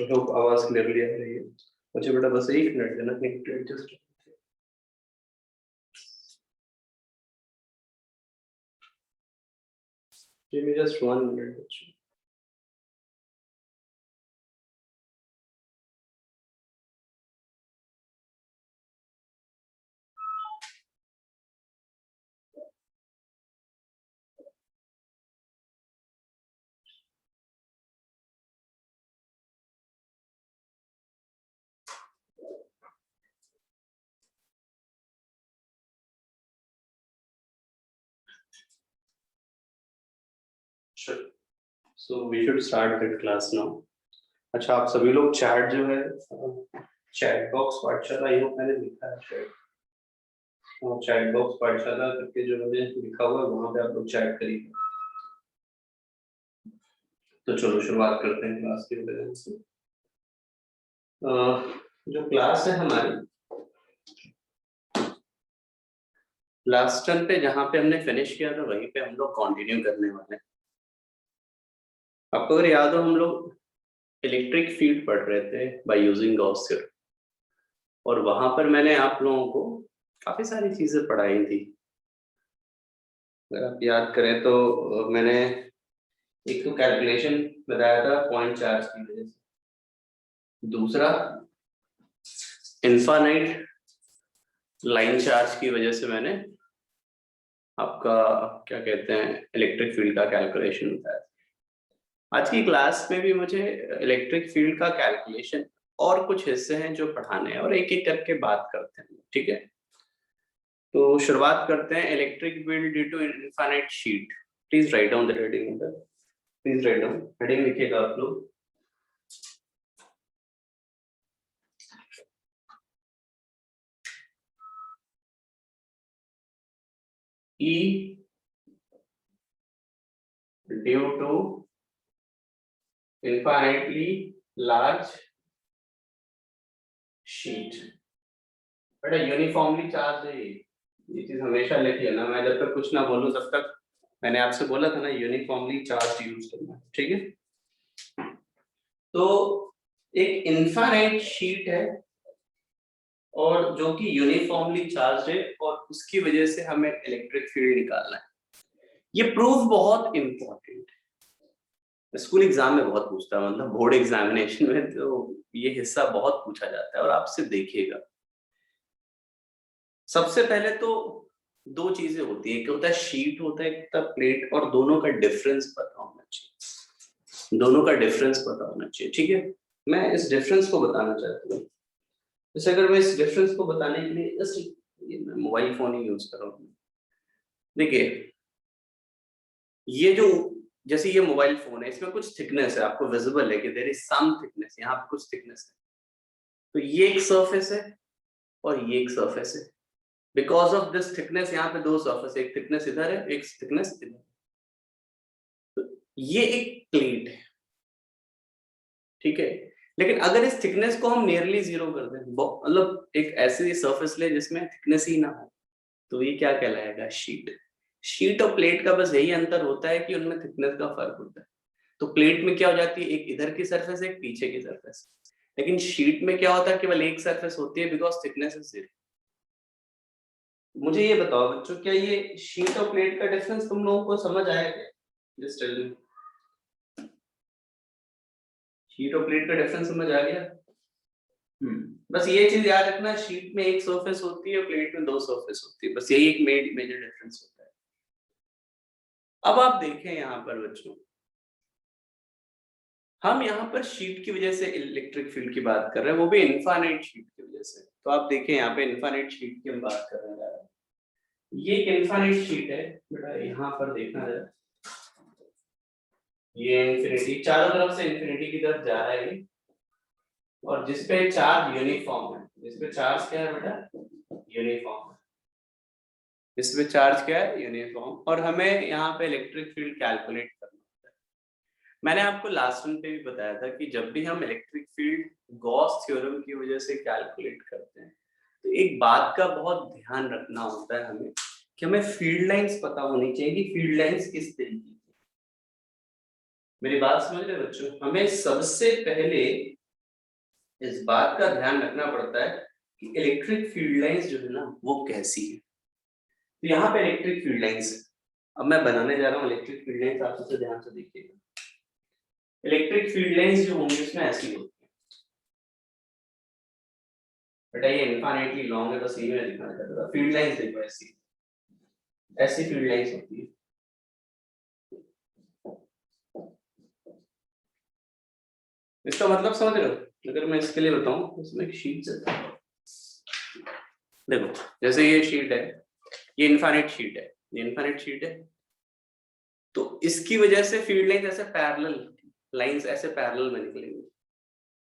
I hope आवाज clearly आ रही है। मुझे बेटा बस 1 मिनट देना कहीं to adjust। Give me just 1 minute बच्चों। Sure. So we should start that class now। अच्छा, आप सभी लोग चैट जो है चैट बॉक्स पाठशाला ये मैंने लिखा है शायद, और चैट बॉक्स पाठशाला करके जो मैंने लिखा हुआ है वहाँ पे आप लोग चैट करिए। तो चलो शुरुआत करते हैं क्लास की वजह से। जो क्लास है हमारी लास्ट टर्म पे जहाँ पे हमने फिनिश किया था वहीं पे हम लोग कंटिन्यू करने वाले हैं। आपको अगर याद हो हम लोग इलेक्ट्रिक फील्ड पढ़ रहे थे बाय यूजिंग गॉस थ्योरम, और वहां पर मैंने आप लोगों को काफी सारी चीजें पढ़ाई थी। अगर आप याद करें तो मैंने एक तो कैलकुलेशन बताया था पॉइंट चार्ज की वजह से, दूसरा इनफाइनाइट लाइन चार्ज की वजह से मैंने आपका क्या कहते हैं इलेक्ट्रिक फील्ड का कैलकुलेशन बताया। आज की क्लास में भी मुझे इलेक्ट्रिक फील्ड का कैलकुलेशन और कुछ हिस्से हैं जो पढ़ाने हैं, और एक एक करके बात करते हैं, ठीक है। तो शुरुआत करते हैं electric field due to infinite sheet. Please write down the heading, please write down heading लिखिएगा आप लोग। E due to infinitely large sheet। बेटा यूनिफॉर्मली चार्ज है ये चीज हमेशा लिखिए ना, मैं जब तक कुछ ना बोलूं तब तक। मैंने आपसे बोला था ना यूनिफॉर्मली चार्ज यूज करना, ठीक है। तो एक इनफाइनाइट शीट है और जो कि यूनिफॉर्मली चार्ज है, और उसकी वजह से हमें इलेक्ट्रिक फील्ड निकालना है। ये प्रूफ बहुत इंपॉर्टेंट है, स्कूल एग्जाम में बहुत पूछता है, मतलब बोर्ड एग्जामिनेशन में तो ये हिस्सा बहुत पूछा जाता है, और आपसे देखिएगा। सबसे पहले तो दो चीजें होती है, एक होता है शीट, होता है एक प्लेट, और दोनों का डिफरेंस पता होना चाहिए, दोनों का डिफरेंस पता होना चाहिए, ठीक है। मैं इस डिफरेंस को बताना चाहती हूँ। जैसे अगर मैं इस डिफरेंस को बताने के लिए जस्ट मोबाइल फोन ही यूज कर रहा हूँ। देखिए ये जो जैसे ये मोबाइल फोन है, इसमें कुछ थिकनेस है, आपको विजिबल है कि देयर इज सम थिकनेस, यहाँ पे कुछ थिकनेस है। तो ये एक सरफेस है और ये एक सरफेस है। बिकॉज ऑफ दिस थिकनेस यहाँ पे दो सरफेस, एक थिकनेस इधर है, एक थिकनेस इधर। तो ये एक प्लेट है, ठीक है। लेकिन अगर इस थिकनेस को हम नियरली जीरो कर दें, मतलब एक ऐसी सरफेस ले जिसमें थिकनेस ही ना हो, तो ये क्या कहलाएगा, शीट। शीट और प्लेट का बस यही अंतर होता है कि उनमें थिकनेस का फर्क होता है। तो प्लेट में क्या हो जाती है, एक इधर की सरफेस, एक पीछे की सरफेस। लेकिन शीट में क्या होता है, केवल एक सरफेस होती है, बिकॉज थिकनेस इज जीरो। मुझे ये बताओ बच्चों, क्या ये शीट और प्लेट का डिफरेंस तुम लोगों को समझ आया क्या? जस्ट टेल मी, शीट और प्लेट का डिफरेंस समझ आ गया? बस ये चीज याद रखना, शीट में एक सरफेस होती है, प्लेट में दो सरफेस होती है, बस यही एक मेजर डिफरेंस होता है। अब आप देखें यहाँ पर बच्चों, हम यहाँ पर शीट की वजह से इलेक्ट्रिक फील्ड की बात कर रहे हैं, वो भी इनफाइनाइट शीट की वजह से। तो आप देखें यहाँ पे इनफाइनाइट शीट की हम बात करने जा रहे हैं। ये एक इनफाइनाइट शीट है बेटा, यहाँ पर देखना है, ये इंफिनिटी चारों तरफ से इंफिनिटी की तरफ जा रहा है, और जिसपे चार्ज यूनिफॉर्म है, जिसपे चार्ज क्या है बेटा, यूनिफॉर्म है। इसमें चार्ज क्या है, यूनिफॉर्म। और हमें यहाँ पे इलेक्ट्रिक फील्ड कैलकुलेट करना होता है। मैंने आपको लास्ट वन पे भी बताया था कि जब भी हम इलेक्ट्रिक फील्ड गॉस थ्योरम की वजह से कैलकुलेट करते हैं, तो एक बात का बहुत ध्यान रखना होता है हमें, कि हमें फील्ड लाइंस पता होनी चाहिए कि फील्ड लाइंस किस तरीके की। मेरी बात समझ रहे बच्चों? हमें सबसे पहले इस बात का ध्यान रखना पड़ता है कि इलेक्ट्रिक फील्ड लाइंस जो है ना वो कैसी है। तो यहाँ पे इलेक्ट्रिक फील्ड लाइंस, अब मैं बनाने जा रहा हूँ इलेक्ट्रिक फील्ड लाइंस, आप सबसे ध्यान से देखिएगा। इलेक्ट्रिक फील्ड लाइंस जो होंगी उसमें ऐसी होती है, बेटा ये इनफाइनाइटली लॉन्ग है, बस ये मैं दिखाना चाहता था। फील्ड लाइंस देखो ऐसी, ऐसी फील्ड लाइंस होती है। इसका मतलब समझ रहे हो? अगर मैं इसके लिए बताऊं, इसमें एक शीट से देखो, जैसे ये शीट है, ये इनफाइनाइट शीट है, ये इनफाइनाइट शीट है, तो इसकी वजह से फील्ड लाइंस ऐसे पैरेलल लाइंस ऐसे पैरेलल में निकलेंगी,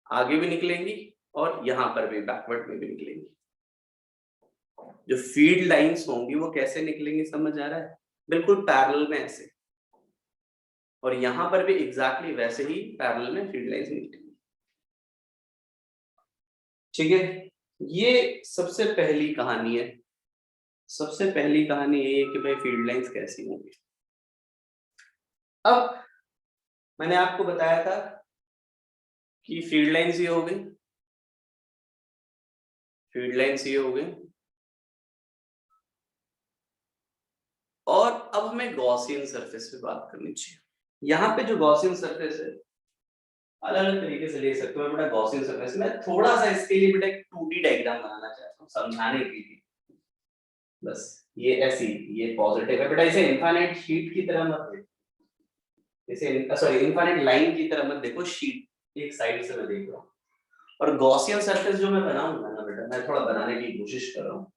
आगे भी निकलेंगी और यहाँ पर भी बैकवर्ड में भी निकलेंगी। जो फील्ड लाइंस होंगी वो कैसे निकलेंगी, समझ आ रहा है? बिल्कुल पैरेलल में ऐसे, और यहाँ पर भी एग्जैक्टली वैसे ही पैरेलल में फील्ड लाइंस निकलेंगी। ठीक है, ये सबसे पहली कहानी है। सबसे पहली कहानी ये है कि भाई फील्ड लाइंस कैसी होंगी। अब मैंने आपको बताया था कि फील्ड लाइंस ये हो गई, फील्ड लाइंस ये हो गई, और अब हमें गॉसियन सरफेस पे बात करनी चाहिए। यहाँ पे जो गॉसियन सरफेस है, अलग अलग तरीके से ले सकते हो बेटा गॉसियन सरफेस। मैं थोड़ा सा इसके लिए बेटा एक 2D डायग्राम बनाना चाहता हूँ समझाने के लिए। बस ये ऐसी, ये पॉजिटिव है बेटा, इसे इनफाइनाइट शीट की तरह मत देखो, इसे सॉरी इनफाइनाइट लाइन की तरह मत देखो, शीट एक साइड से मैं देख रहा हूँ। और गॉसियन सरफेस जो मैं बनाऊंगा ना बेटा, मैं थोड़ा बनाने की कोशिश कर रहा हूँ।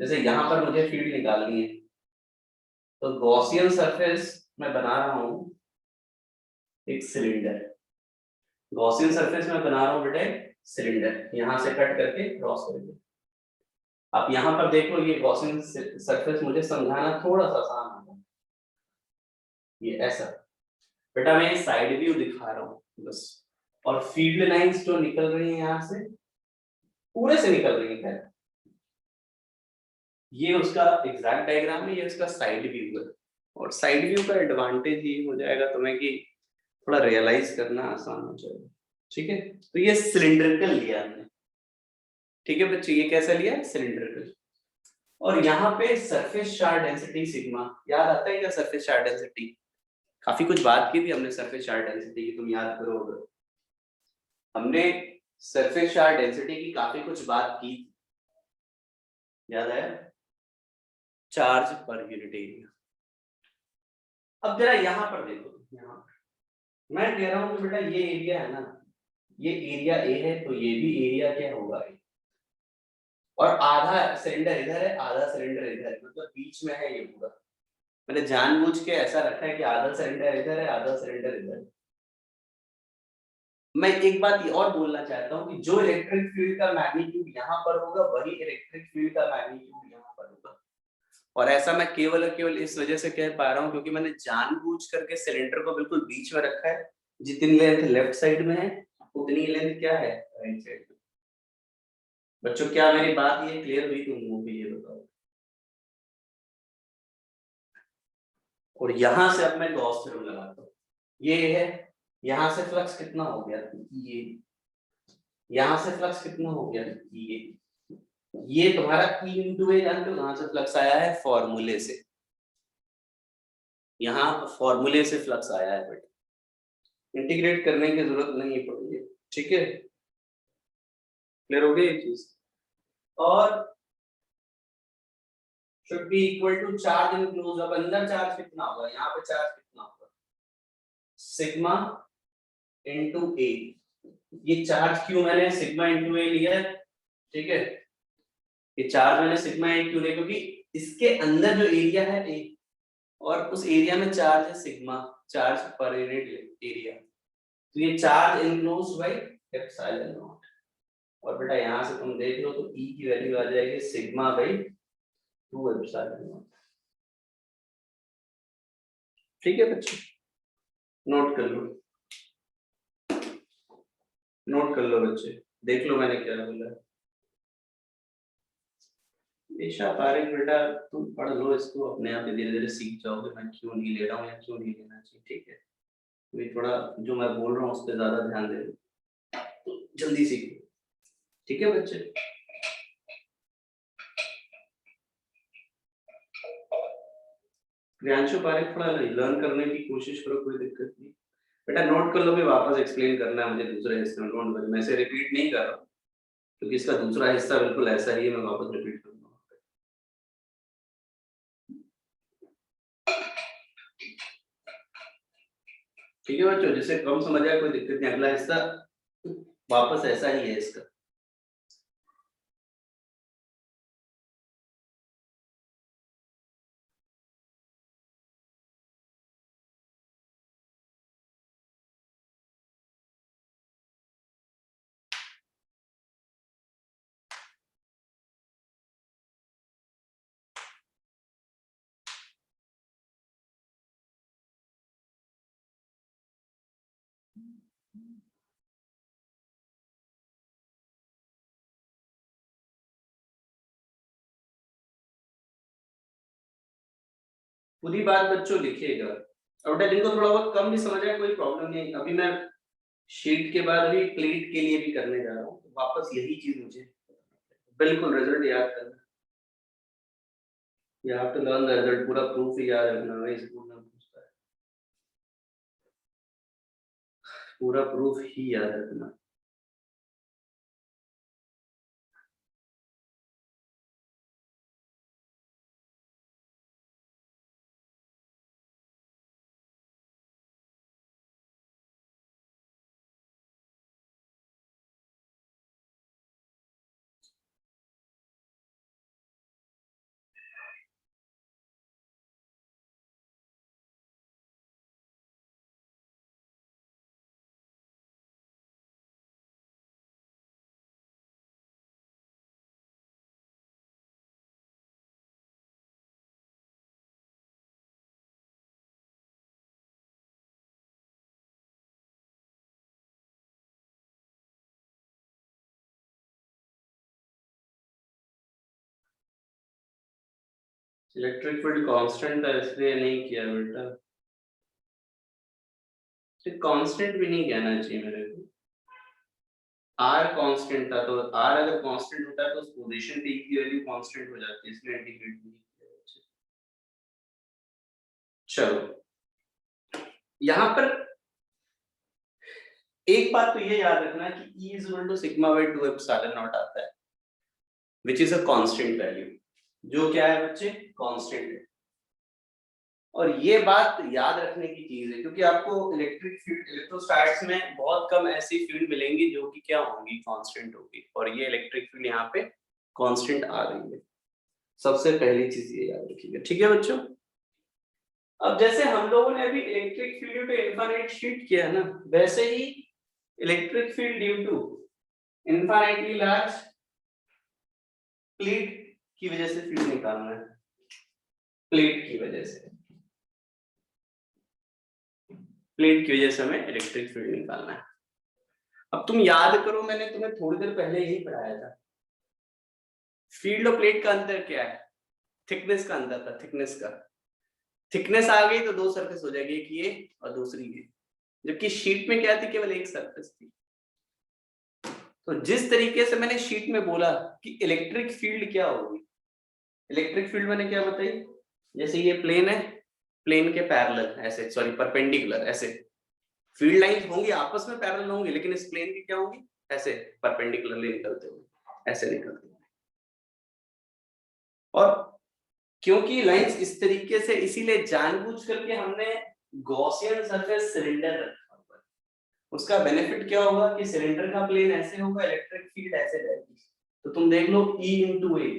जैसे यहाँ पर मुझे फील्ड निकालनी है, तो गॉसियन सरफेस मैं बना रहा हूँ एक सिलेंडर। गॉसियन सरफेस में बना रहा हूँ बेटे सिलेंडर, यहाँ से कट करके क्रॉस करेंगे। आप यहाँ पर देख लो, ये गॉसियन सरफेस मुझे समझाना थोड़ा सा आसान होगा। ये ऐसा बेटा, मैं ये साइड व्यू दिखा रहा हूँ बस, और फील्ड लाइंस जो निकल रही है यहाँ से, पूरे से निकल रही है, ये उसका एग्जैक्ट डायग्राम है, ये उसका साइड व्यू है। और साइड व्यू का एडवांटेज ये हो जाएगा तुम्हें कि थोड़ा रियलाइज करना आसान हो जाएगा। ठीक है, तो ये सिलिंड्रिकल लिया हमने। ठीक है बच्चे, ये कैसा लिया? सिलिंड्रिकल। और यहाँ पे सरफेस चार्ज डेंसिटी सिग्मा, याद आता है क्या सरफेस चार्ज डेंसिटी? काफी कुछ बात की थी हमने सरफेस चार्ज डेंसिटी की, तुम याद करो अगर। हमने सरफेस चार्ज डेंसिटी की काफी कुछ बात की, याद है? Charge per unit area. अब जरा यहाँ पर देखो, यहाँ पर मैं कह रहा हूँ कि बेटा ये एरिया है ना, ये एरिया ए है, तो ये भी एरिया क्या होगा ए। और आधा सिलेंडर इधर है, आधा सिलेंडर इधर है, मतलब बीच में है ये पूरा। मैंने जानबूझ के ऐसा रखा है कि आधा सिलेंडर इधर है, आधा सिलेंडर इधर है। मैं एक बात ये और बोलना चाहता हूँ कि जो इलेक्ट्रिक फील्ड का मैग्नीट्यूड यहाँ पर होगा, वही इलेक्ट्रिक फील्ड का मैग्नीट्यूड यहाँ पर होगा। और ऐसा मैं केवल और केवल इस वजह से कह पा रहा हूँ क्योंकि मैंने जानबूझ करके सिलेंडर को बिल्कुल बीच में रखा है। जितनी लेंथ लेफ्ट साइड में है, उतनी लेंथ क्या है राइट साइड में। बच्चों क्या मेरी बात ये क्लियर हुई तुम लोगों को, ये बताओ। और यहां से अब मैं गॉस थ्योरम लगाता हूँ, ये है, यहां से फ्लक्स कितना हो गया ये, यहां से फ्लक्स कितना हो गया ये तुम्हारा E into A जानते हो कहां से फ्लक्स आया है? फॉर्मूले से। यहाँ फॉर्मूले से फ्लक्स आया है बेटा, इंटीग्रेट करने की जरूरत नहीं पड़ेगी। ठीक है, क्लियर हो गई ये चीज? और should be equal to charge enclose, अब अंदर चार्ज कितना होगा, यहाँ पे चार्ज कितना होगा? सिग्मा इनटू ए। ये चार्ज क्यों मैंने सिग्मा इनटू ए लिया है? ठीक है, ये चार्ज मैंने सिग्मा ए क्यों लिया? क्योंकि इसके अंदर जो एरिया है ए, और उस एरिया में चार्ज है sigma, charge per unit area. तो ये charge enclose by epsilon naught. और बेटा यहाँ से तुम देख लो तो E की वैल्यू आ जाएगी सिग्मा बाई 2 एप्सिलॉन नॉट। ठीक है बच्चे, नोट कर लो, नोट कर लो बच्चे, देख लो मैंने क्या बोला। ईशा पारेख बेटा तुम पढ़ लो इसको, अपने आप धीरे धीरे सीख जाओगे मैं क्यों नहीं ले रहा हूँ या क्यों नहीं लेना चाहिए। ठीक है, तो थोड़ा जो मैं बोल रहा हूँ उस पर ज्यादा ध्यान दे। तो जल्दी सीखो, ठीक है बच्चे। प्रियांशु पारेख थोड़ा लर्न करने की कोशिश करो, कोई दिक्कत नहीं। बेटा नोट कर लो भी, वापस एक्सप्लेन करना है मुझे दूसरे हिस्से में, डोंट वरी, मैं इसे रिपीट नहीं कर रहा क्योंकि इसका दूसरा हिस्सा बिल्कुल ऐसा ही है, मैं वापस रिपीट करूंगा। ठीक है बच्चों, जिसे कम समझ आया कोई दिक्कत नहीं, अगला हिस्सा वापस ऐसा ही है इसका। पूरी बात बच्चों लिखिएगा, और बेटा जिनको थोड़ा बहुत कम भी समझ आए कोई प्रॉब्लम नहीं, अभी मैं शीट के बाद भी प्लेट के लिए भी करने जा रहा हूँ, तो वापस यही चीज मुझे बिल्कुल रिजल्ट याद करना, you have to learn the result, पूरा प्रूफ ही याद रखना है, स्कूल में पूछता है, पूरा प्रूफ ही याद रखना। इलेक्ट्रिक फील्ड कांस्टेंट था इसलिए नहीं किया बेटा, कांस्टेंट भी नहीं कहना चाहिए मेरे को, आर कांस्टेंट था, तो आर अगर कांस्टेंट होता है तो उस पोजीशन पे की वैल्यू कांस्टेंट हो जाती है, इसलिए इंटीग्रेट नहीं किया। चलो यहाँ पर एक बात तो ये याद रखना कि E is equal to sigma by 2 epsilon naught आता है, which is a constant value, जो क्या है बच्चे, कांस्टेंट है। और ये बात याद रखने की चीज है क्योंकि आपको इलेक्ट्रिक फील्ड, इलेक्ट्रोस्टैटिक्स में बहुत कम ऐसी फील्ड मिलेंगी जो कि क्या होंगी, कांस्टेंट होगी, और ये इलेक्ट्रिक फील्ड यहाँ पे कांस्टेंट आ रही है। सबसे पहली चीज ये याद रखिएगा, ठीक है बच्चों। अब जैसे हम लोगों ने अभी इलेक्ट्रिक फील्ड पे इनफाइनाइट शीट किया ना, वैसे ही electric field due to infinitely large plate की वजह से फील्ड निकालना है, प्लेट की वजह से, प्लेट की वजह से हमें इलेक्ट्रिक फील्ड निकालना है। अब तुम याद करो, मैंने तुम्हें थोड़ी देर पहले यही पढ़ाया था, फील्ड और प्लेट का अंतर क्या है, थिकनेस का अंतर था, थिकनेस का, थिकनेस आ गई तो दो सरफेस हो जाएगी, एक ये और दूसरी ये, जबकि शीट में क्या थी, केवल एक सरफेस थी। तो जिस तरीके से मैंने शीट में बोला कि इलेक्ट्रिक फील्ड क्या होगी, इलेक्ट्रिक फील्ड मैंने क्या बताई, जैसे ये प्लेन है, प्लेन के पैरेलल ऐसे, सॉरी परपेंडिकुलर ऐसे फील्ड लाइंस होंगी, आपस में पैरेलल होंगी, लेकिन इस प्लेन की क्या होगी, ऐसे परपेंडिकुलरली निकलते हुए, ऐसे निकलते हुए। और क्योंकि लाइंस इस तरीके से, इसीलिए जानबूझ करके हमने गॉसियन सरफेस सिलेंडर रखा हुआ है। उसका बेनिफिट क्या होगा कि सिलेंडर का प्लेन ऐसे होगा, इलेक्ट्रिक फील्ड ऐसे जाएगी, तो तुम देख लो E into A,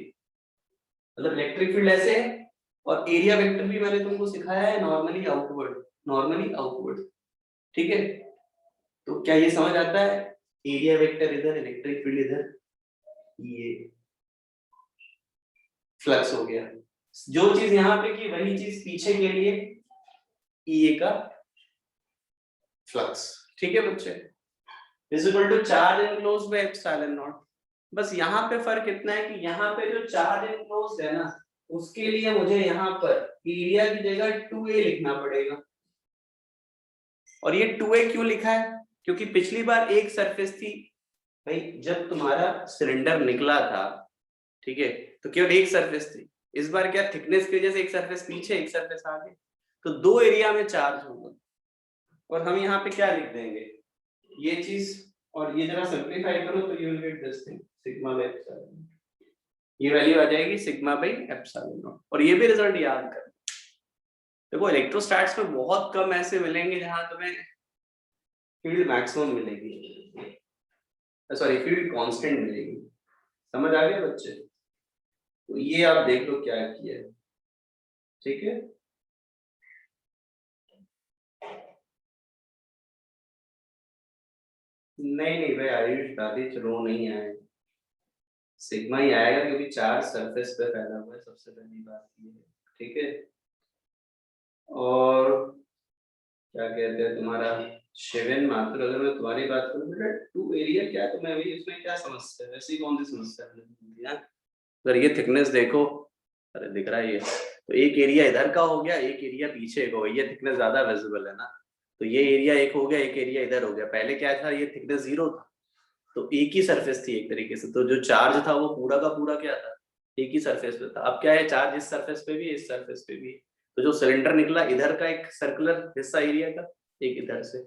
मतलब इलेक्ट्रिक फील्ड ऐसे है, और एरिया वेक्टर भी मैंने तुमको सिखाया है, नॉर्मली आउटवर्ड, नॉर्मली आउटवर्ड, ठीक है। तो क्या ये समझ आता है, एरिया वेक्टर इधर, इलेक्ट्रिक फील्ड इधर, ये फ्लक्स हो गया, जो चीज यहाँ पे की वही चीज पीछे के लिए E का फ्लक्स, ठीक है बच्चे, is equal to charge enclosed by epsilon naught. बस यहाँ पे फर्क इतना है कि यहाँ पे जो चार्ज एनक्लोज्ड है ना, उसके लिए मुझे यहाँ पर एरिया की जगह 2a लिखना पड़ेगा, और ये 2a क्यों लिखा है, क्योंकि पिछली बार एक सरफेस थी भाई जब तुम्हारा सिलेंडर निकला था, ठीक है, तो केवल एक सरफेस थी। इस बार क्या थिकनेस की वजह से एक सरफेस पीछे एक सरफेस आगे, तो दो एरिया में चार्ज होगा। और हम यहाँ पे क्या लिख देंगे, ये चीज, और ये जरा सिंप्लीफाई करो तो you will get this thing sigma by epsilon. ये वैल्यू आ जाएगी सिग्मा बाय एप्सिलॉन नॉट। और ये भी रिजल्ट याद कर, देखो इलेक्ट्रोस्टैट्स में बहुत कम ऐसे मिलेंगे जहां तुम्हें फील्ड मैक्सिमम मिलेगी, सॉरी फील्ड कांस्टेंट मिलेगी। समझ आ गया बच्चे? तो ये आप देख लो क्या किया है, ठीक है। नहीं नहीं भाई आयुष दादी रो नहीं आए, सिग्मा ही आएगा क्योंकि चार्ज सरफेस पे फैला हुआ है, सबसे पहली बात ये है, ठीक है। और क्या कहते हैं तुम्हारा शिवेन मात्र, अगर मैं तुम्हारी बात करूं बेटा टू एरिया क्या, तुम्हें अभी इसमें क्या समस्या है, ऐसी कौन सी समस्या है? अगर ये थिकनेस देखो, अरे दिख रहा है ये, तो एक एरिया इधर का हो गया, एक एरिया पीछे का हो गया, ये थिकनेस ज्यादा विजिबल है ना, तो ये एरिया एक हो गया, एक एरिया इधर हो गया। पहले क्या था, ये थिकनेस 0 था, तो एक ही सरफेस थी एक तरीके से, तो जो चार्ज था वो पूरा का पूरा क्या था, एक ही सरफेस पे था। अब क्या है, चार्ज इस सरफेस पे भी है, इस सरफेस पे भी है, तो जो सिलेंडर निकला इधर का एक सर्कुलर हिस्सा एरिया का, एक इधर से।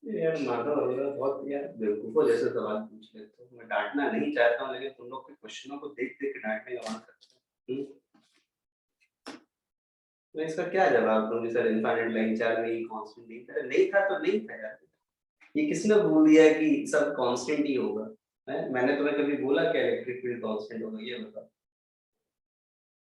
यार माधव वगैरह बहुत यार बेवकूफों जैसे सवाल पूछ लेते हो। मैं डांटना नहीं चाहता हूँ, लेकिन तुम लोग के क्वेश्चनों को देख देख के डांटने का मन करता है। तो इसका क्या जवाब दूंगी सर, इनफाइनाइट लाइन चार्ज नहीं, कांस्टेंट नहीं था, नहीं था तो नहीं था यार। ये किसने बोल दिया कि सब कांस्टेंट ही होगा? मैंने तुम्हें कभी बोला कि इलेक्ट्रिक फील्ड कांस्टेंट होगा, ये बताओ।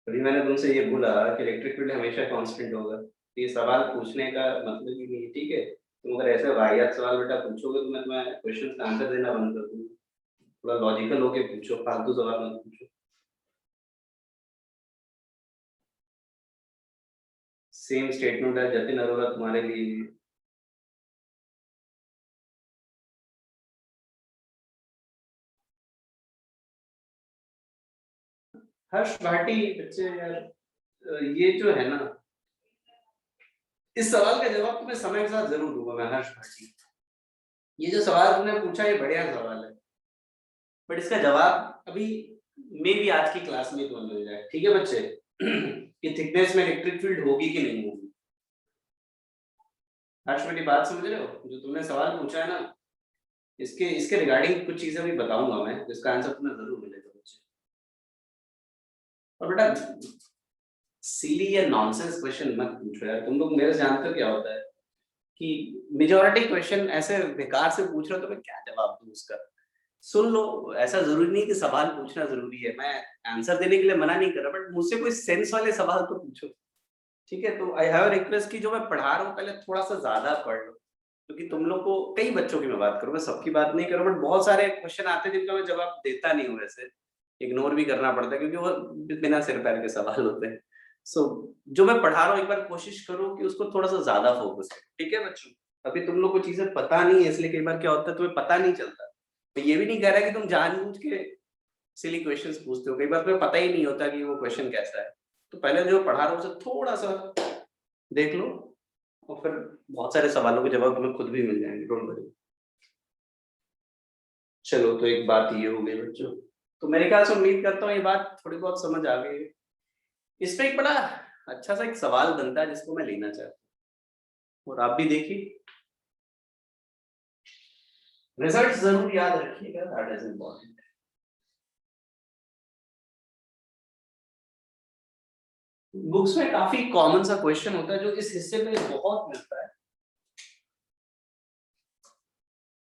कभी मैंने तुमसे ये बोला कि इलेक्ट्रिक फील्ड हमेशा कांस्टेंट होगा? तो ये सवाल पूछने का मतलब ही नहीं है, ठीक है। तुम अगर ऐसे वाहियात सवाल बेटा पूछोगे तो मैं तुम्हें क्वेश्चन का आंसर देना बंद कर दूंगा। थोड़ा लॉजिकल होके पूछो, फालतू सवाल मत पूछो। सेम स्टेटमेंट है जतिन अरोड़ा तुम्हारे लिए। हर्ष भाटी बच्चे यार, ये जो है ना, इस सवाल का जवाब तुम्हें समय के साथ जरूर दूंगा मैं हर्ष भाटी। ये जो सवाल तुमने पूछा ये बढ़िया सवाल है, बट इसका जवाब अभी मे भी आज की क्लास में तुम्हें मिल जाए, ठीक है बच्चे। कि थिकनेस में इलेक्ट्रिक फील्ड होगी कि नहीं होगी। हर्ष मेरी बात समझ रहे हो, जो तुमने सवाल पूछा है ना, इसके इसके रिगार्डिंग कुछ चीजें भी बताऊंगा मैं, जिसका आंसर तुम्हें जरूर मिलेगा बच्चे। और बेटा सिली या नॉनसेंस क्वेश्चन मत पूछो यार, तुम लोग मेरे से जानते हो क्या होता है कि मेजोरिटी क्वेश्चन ऐसे बेकार से पूछ रहे हो तो मैं क्या जवाब दूं उसका। सुन लो, ऐसा जरूरी नहीं कि सवाल पूछना जरूरी है, मैं आंसर देने के लिए मना नहीं कर रहा, बट मुझसे कोई सेंस वाले सवाल तो पूछो, ठीक है। तो आई हैव रिक्वेस्ट की जो मैं पढ़ा रहा हूँ पहले थोड़ा सा ज्यादा पढ़ लो, क्योंकि तुम लोग को, कई बच्चों की मैं बात करूँ, मैं सबकी बात नहीं करूँ, बट बहुत सारे क्वेश्चन आते हैं जिनका मैं जवाब देता नहीं हूँ, वैसे इग्नोर भी करना पड़ता है क्योंकि वो बिना सिर पैर के सवाल होते हैं। सो जो मैं पढ़ा रहा हूँ एक बार कोशिश करो कि उसको थोड़ा सा ज्यादा फोकस करो, ठीक है बच्चों। अभी तुम लोग को चीजें पता नहीं है, इसलिए कई बार क्या होता है तुम्हें पता नहीं चलता। मैं ये भी नहीं कह रहा कि तुम जानबूझ के सिली क्वेश्चंस पूछते हो, कई बार तुम्हें पता ही नहीं होता कि वो क्वेश्चन कैसा है। तो पहले जो पढ़ा रहा हूँ उसे थोड़ा सा देख लो, और फिर बहुत सारे सवालों के जवाब तुम्हें खुद भी मिल जाएंगे, डोंट वरी। चलो तो एक बात ये हो गई बच्चों, तो मेरे ख्याल से उम्मीद करता हूँ ये बात थोड़ी बहुत समझ आ गई है। इस पे एक बड़ा अच्छा सा एक सवाल बनता है जिसको मैं लेना चाहता हूँ, और आप भी देखिए, रिजल्ट जरूर याद रखिएगा, दैट इज इम्पोर्टेंट। बुक्स में काफी कॉमन सा क्वेश्चन होता है जो इस हिस्से में बहुत मिलता है।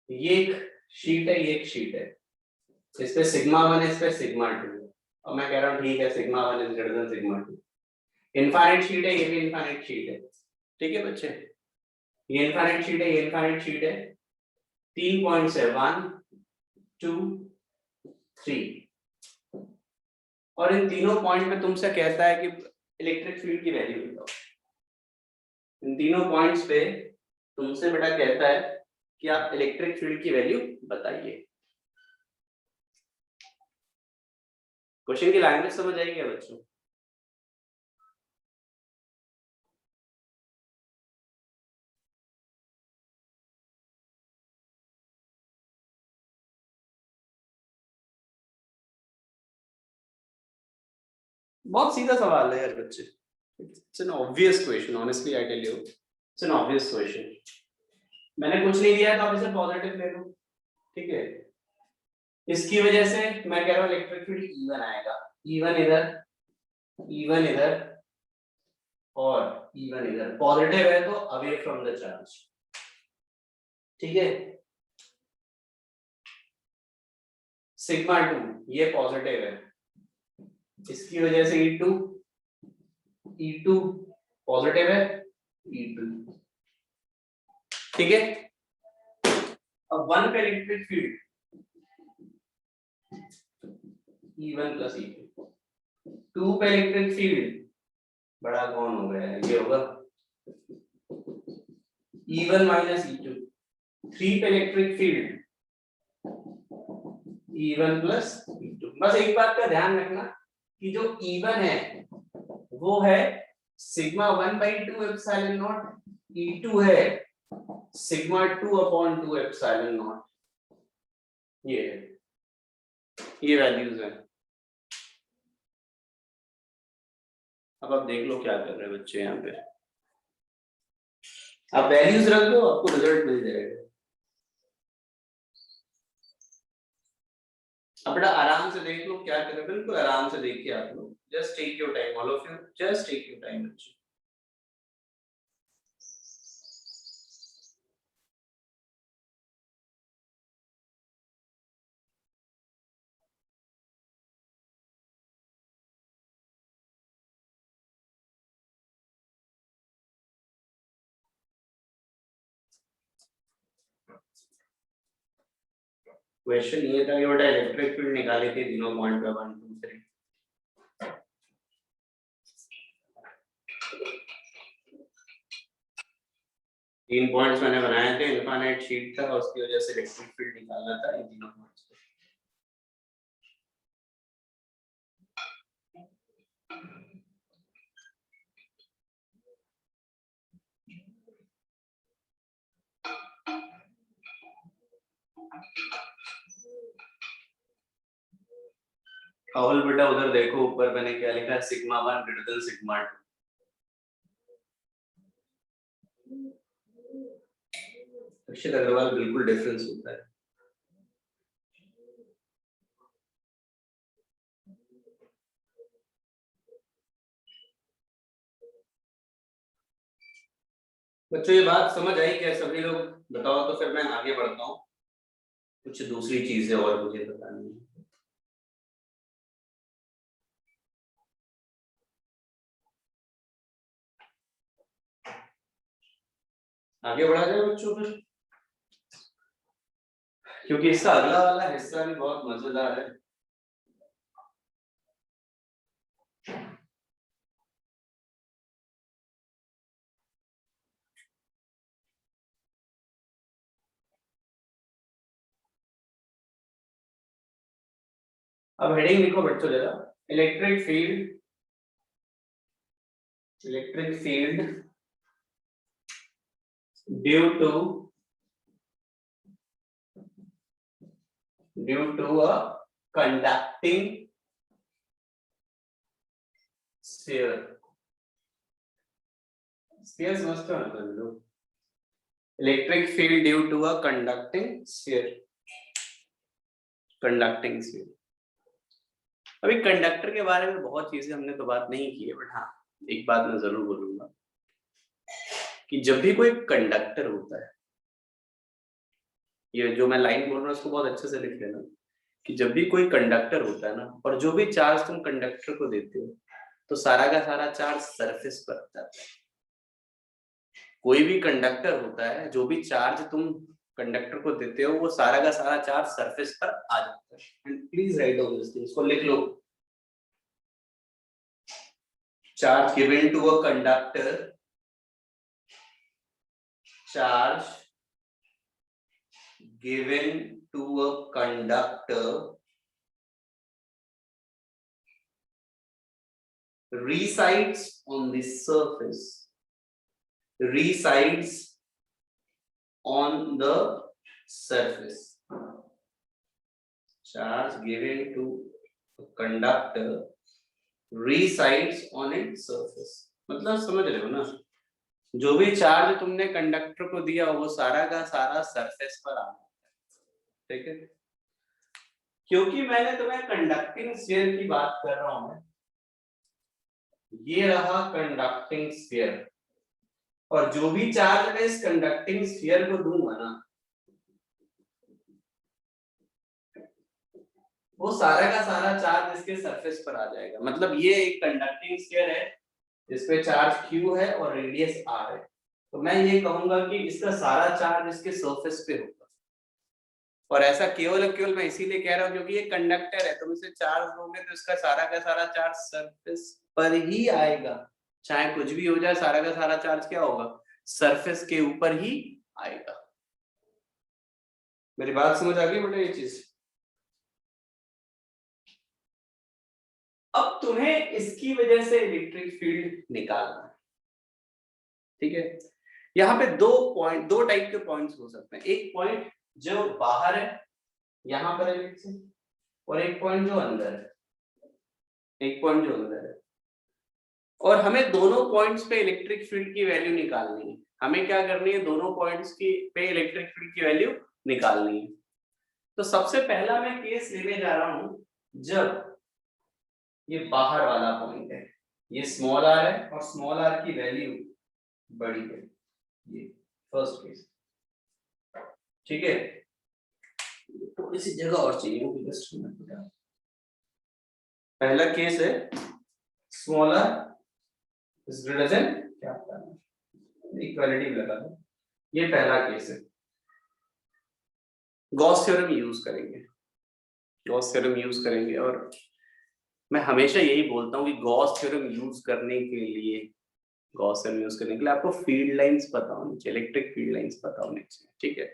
ये एक शीट है, ये एक शीट है, इस पे सिग्मा 1 है, इस पे सिग्मा 2 है, और मैं कह रहा हूँ ठीक है sigma 1 is greater than sigma 2। Infinite sheet है, ये भी इनफाइनाइट शीट है, ठीक है बच्चे। ये इनफाइनाइट शीट है, ये इनफाइनाइट शीट है। 3 पॉइंट्स है, 1 2 3, और इन तीनों पॉइंट पे तुमसे कहता है कि इलेक्ट्रिक फील्ड की वैल्यू बताओ। इन तीनों पॉइंट्स पे तुमसे बेटा कहता है कि आप इलेक्ट्रिक फील्ड की वैल्यू बताइए। क्वेश्चन की लैंग्वेज समझ आई क्या बच्चों? बहुत सीधा सवाल है यार बच्चे, it's an obvious question, honestly I tell you it's an obvious question. मैंने कुछ नहीं दिया तो आप इसे पॉजिटिव ले लो, ठीक है। इसकी वजह से मैं कह रहा हूँ इलेक्ट्रिक फील्ड इवन आएगा, इवन इधर और इवन इधर, पॉजिटिव है तो अवे फ्रॉम द चार्ज, ठीक है। सिग्मा 2 ये पॉजिटिव है, इसकी वजह से E2 पॉजिटिव है, E2, ठीक है। अब 1 पे electric field E1 plus E2, 2 पे इलेक्ट्रिक फील्ड बड़ा कौन हो गया है, ये होगा E1 माइनस E2, 3 पे electric field E1 plus E2। बस एक बात का ध्यान रखना कि जो E1 है वो है सिग्मा 1/2 एप्सिलॉन नॉट, E2 है सिग्मा 2/2 एप्सिलॉन नॉट, ये है, ये वैल्यूज है। अब आप देख लो क्या कर रहे हैं बच्चे यहाँ पे, आप वैल्यूज रख दो आपको रिजल्ट मिल जाएगा। अब बड़ा आराम से देख लो क्या कर रहे हैं, बिल्कुल आराम से देखिए आप लोग, just take your time all of you, just take your time बच्चे। क्वेश्चन ये था कि बेटा इलेक्ट्रिक फील्ड निकाली थी तीनों पॉइंट पे 1 2 3, तीन पॉइंट्स मैंने बनाए थे, इनफाइनाइट शीट था, उसकी वजह से इलेक्ट्रिक फील्ड निकालना था इन तीनों पॉइंट्स पे। राहुल बेटा उधर देखो ऊपर मैंने क्या लिखा है, sigma 1 greater than sigma 2। Akshit Agarwal बिल्कुल डिफरेंस होता है। बच्चों ये बात समझ आई क्या सभी लोग, बताओ तो फिर मैं आगे बढ़ता हूँ, कुछ दूसरी चीजें और मुझे बतानी है। आगे बढ़ा जाए बच्चों फिर, क्योंकि इसका अगला वाला हिस्सा भी बहुत मजेदार है। अब हेडिंग लिखो बच्चों जरा, electric field due to a conducting sphere, sphere समझते हो ना तुम लोग, electric field due to a conducting sphere, conducting sphere। अभी कंडक्टर के बारे में बहुत चीजें हमने तो बात नहीं की है, बट हाँ एक बात मैं जरूर बोलूंगा कि जब भी कोई कंडक्टर होता है, ये जो मैं लाइन बोल रहा हूँ उसको बहुत अच्छे से लिख लेना, कि जब भी कोई कंडक्टर होता है ना, और जो भी चार्ज तुम कंडक्टर को देते हो तो सारा का सारा चार्ज सरफेस पर जाता है। कोई भी कंडक्टर होता है, जो भी चार्ज तुम कंडक्टर को देते हो वो सारा का सारा चार्ज सरफेस पर आ जाता है। And please write down this things, को लिख लो। Charge given to a conductor, charge given to a conductor resides on the surface, resides on the surface. Charge given to a conductor resides on its surface। मतलब समझ रहे हो ना, जो भी चार्ज तुमने कंडक्टर को दिया वो सारा का सारा सरफेस पर आना है, ठीक है। क्योंकि मैंने तुम्हें कंडक्टिंग स्फीयर की बात कर रहा हूं मैं, ये रहा कंडक्टिंग स्फीयर, और जो भी चार्ज मैं इस कंडक्टिंग स्फीयर को दूंगा ना, वो सारा का सारा चार्ज इसके सरफेस पर आ जाएगा। मतलब ये एक कंडक्टिंग स्फीयर है जिसपे चार्ज Q है और रेडियस R है, तो मैं ये कहूंगा कि इसका सारा चार्ज इसके सरफेस पे होगा। और ऐसा केवल मैं इसीलिए कह रहा हूँ क्योंकि ये कंडक्टर है, तुम इसे चार्ज दोगे तो इसका सारा का सारा चार्ज सरफेस पर ही आएगा। चाहे कुछ भी हो जाए, सारा का सारा चार्ज क्या होगा, सरफेस के ऊपर ही आएगा। मेरी बात समझ आ गई बेटा ये चीज? अब तुम्हें इसकी वजह से इलेक्ट्रिक फील्ड निकालना है, ठीक है। यहाँ पे दो टाइप के पॉइंट्स हो सकते हैं। एक पॉइंट जो बाहर है, यहाँ पर है, और एक पॉइंट जो अंदर है, एक पॉइंट जो अंदर है। और हमें दोनों पॉइंट्स पे इलेक्ट्रिक फील्ड की वैल्यू निकालनी है। हमें क्या करनी है, दोनों पॉइंट्स की पे इलेक्ट्रिक फील्ड की वैल्यू निकालनी है। तो सबसे पहला मैं केस लेने जा रहा हूं जब ये बाहर वाला पॉइंट है, ये स्मॉल r है और स्मॉल r की वैल्यू बड़ी है, ये फर्स्ट केस, ठीक है। थोड़ी सी जगह और चाहिए। पहला केस है small r is greater than क्या होता है, इक्वालिटी लगा दो, ये पहला केस है। गॉस थ्योरम यूज करेंगे, गॉस थ्योरम यूज करेंगे। और मैं हमेशा यही बोलता हूँ कि गॉस थ्योरम यूज करने के लिए, गॉस थ्योरम यूज करने के लिए आपको फील्ड लाइंस पता होनी चाहिए, इलेक्ट्रिक फील्ड लाइंस पता होनी चाहिए, ठीक है।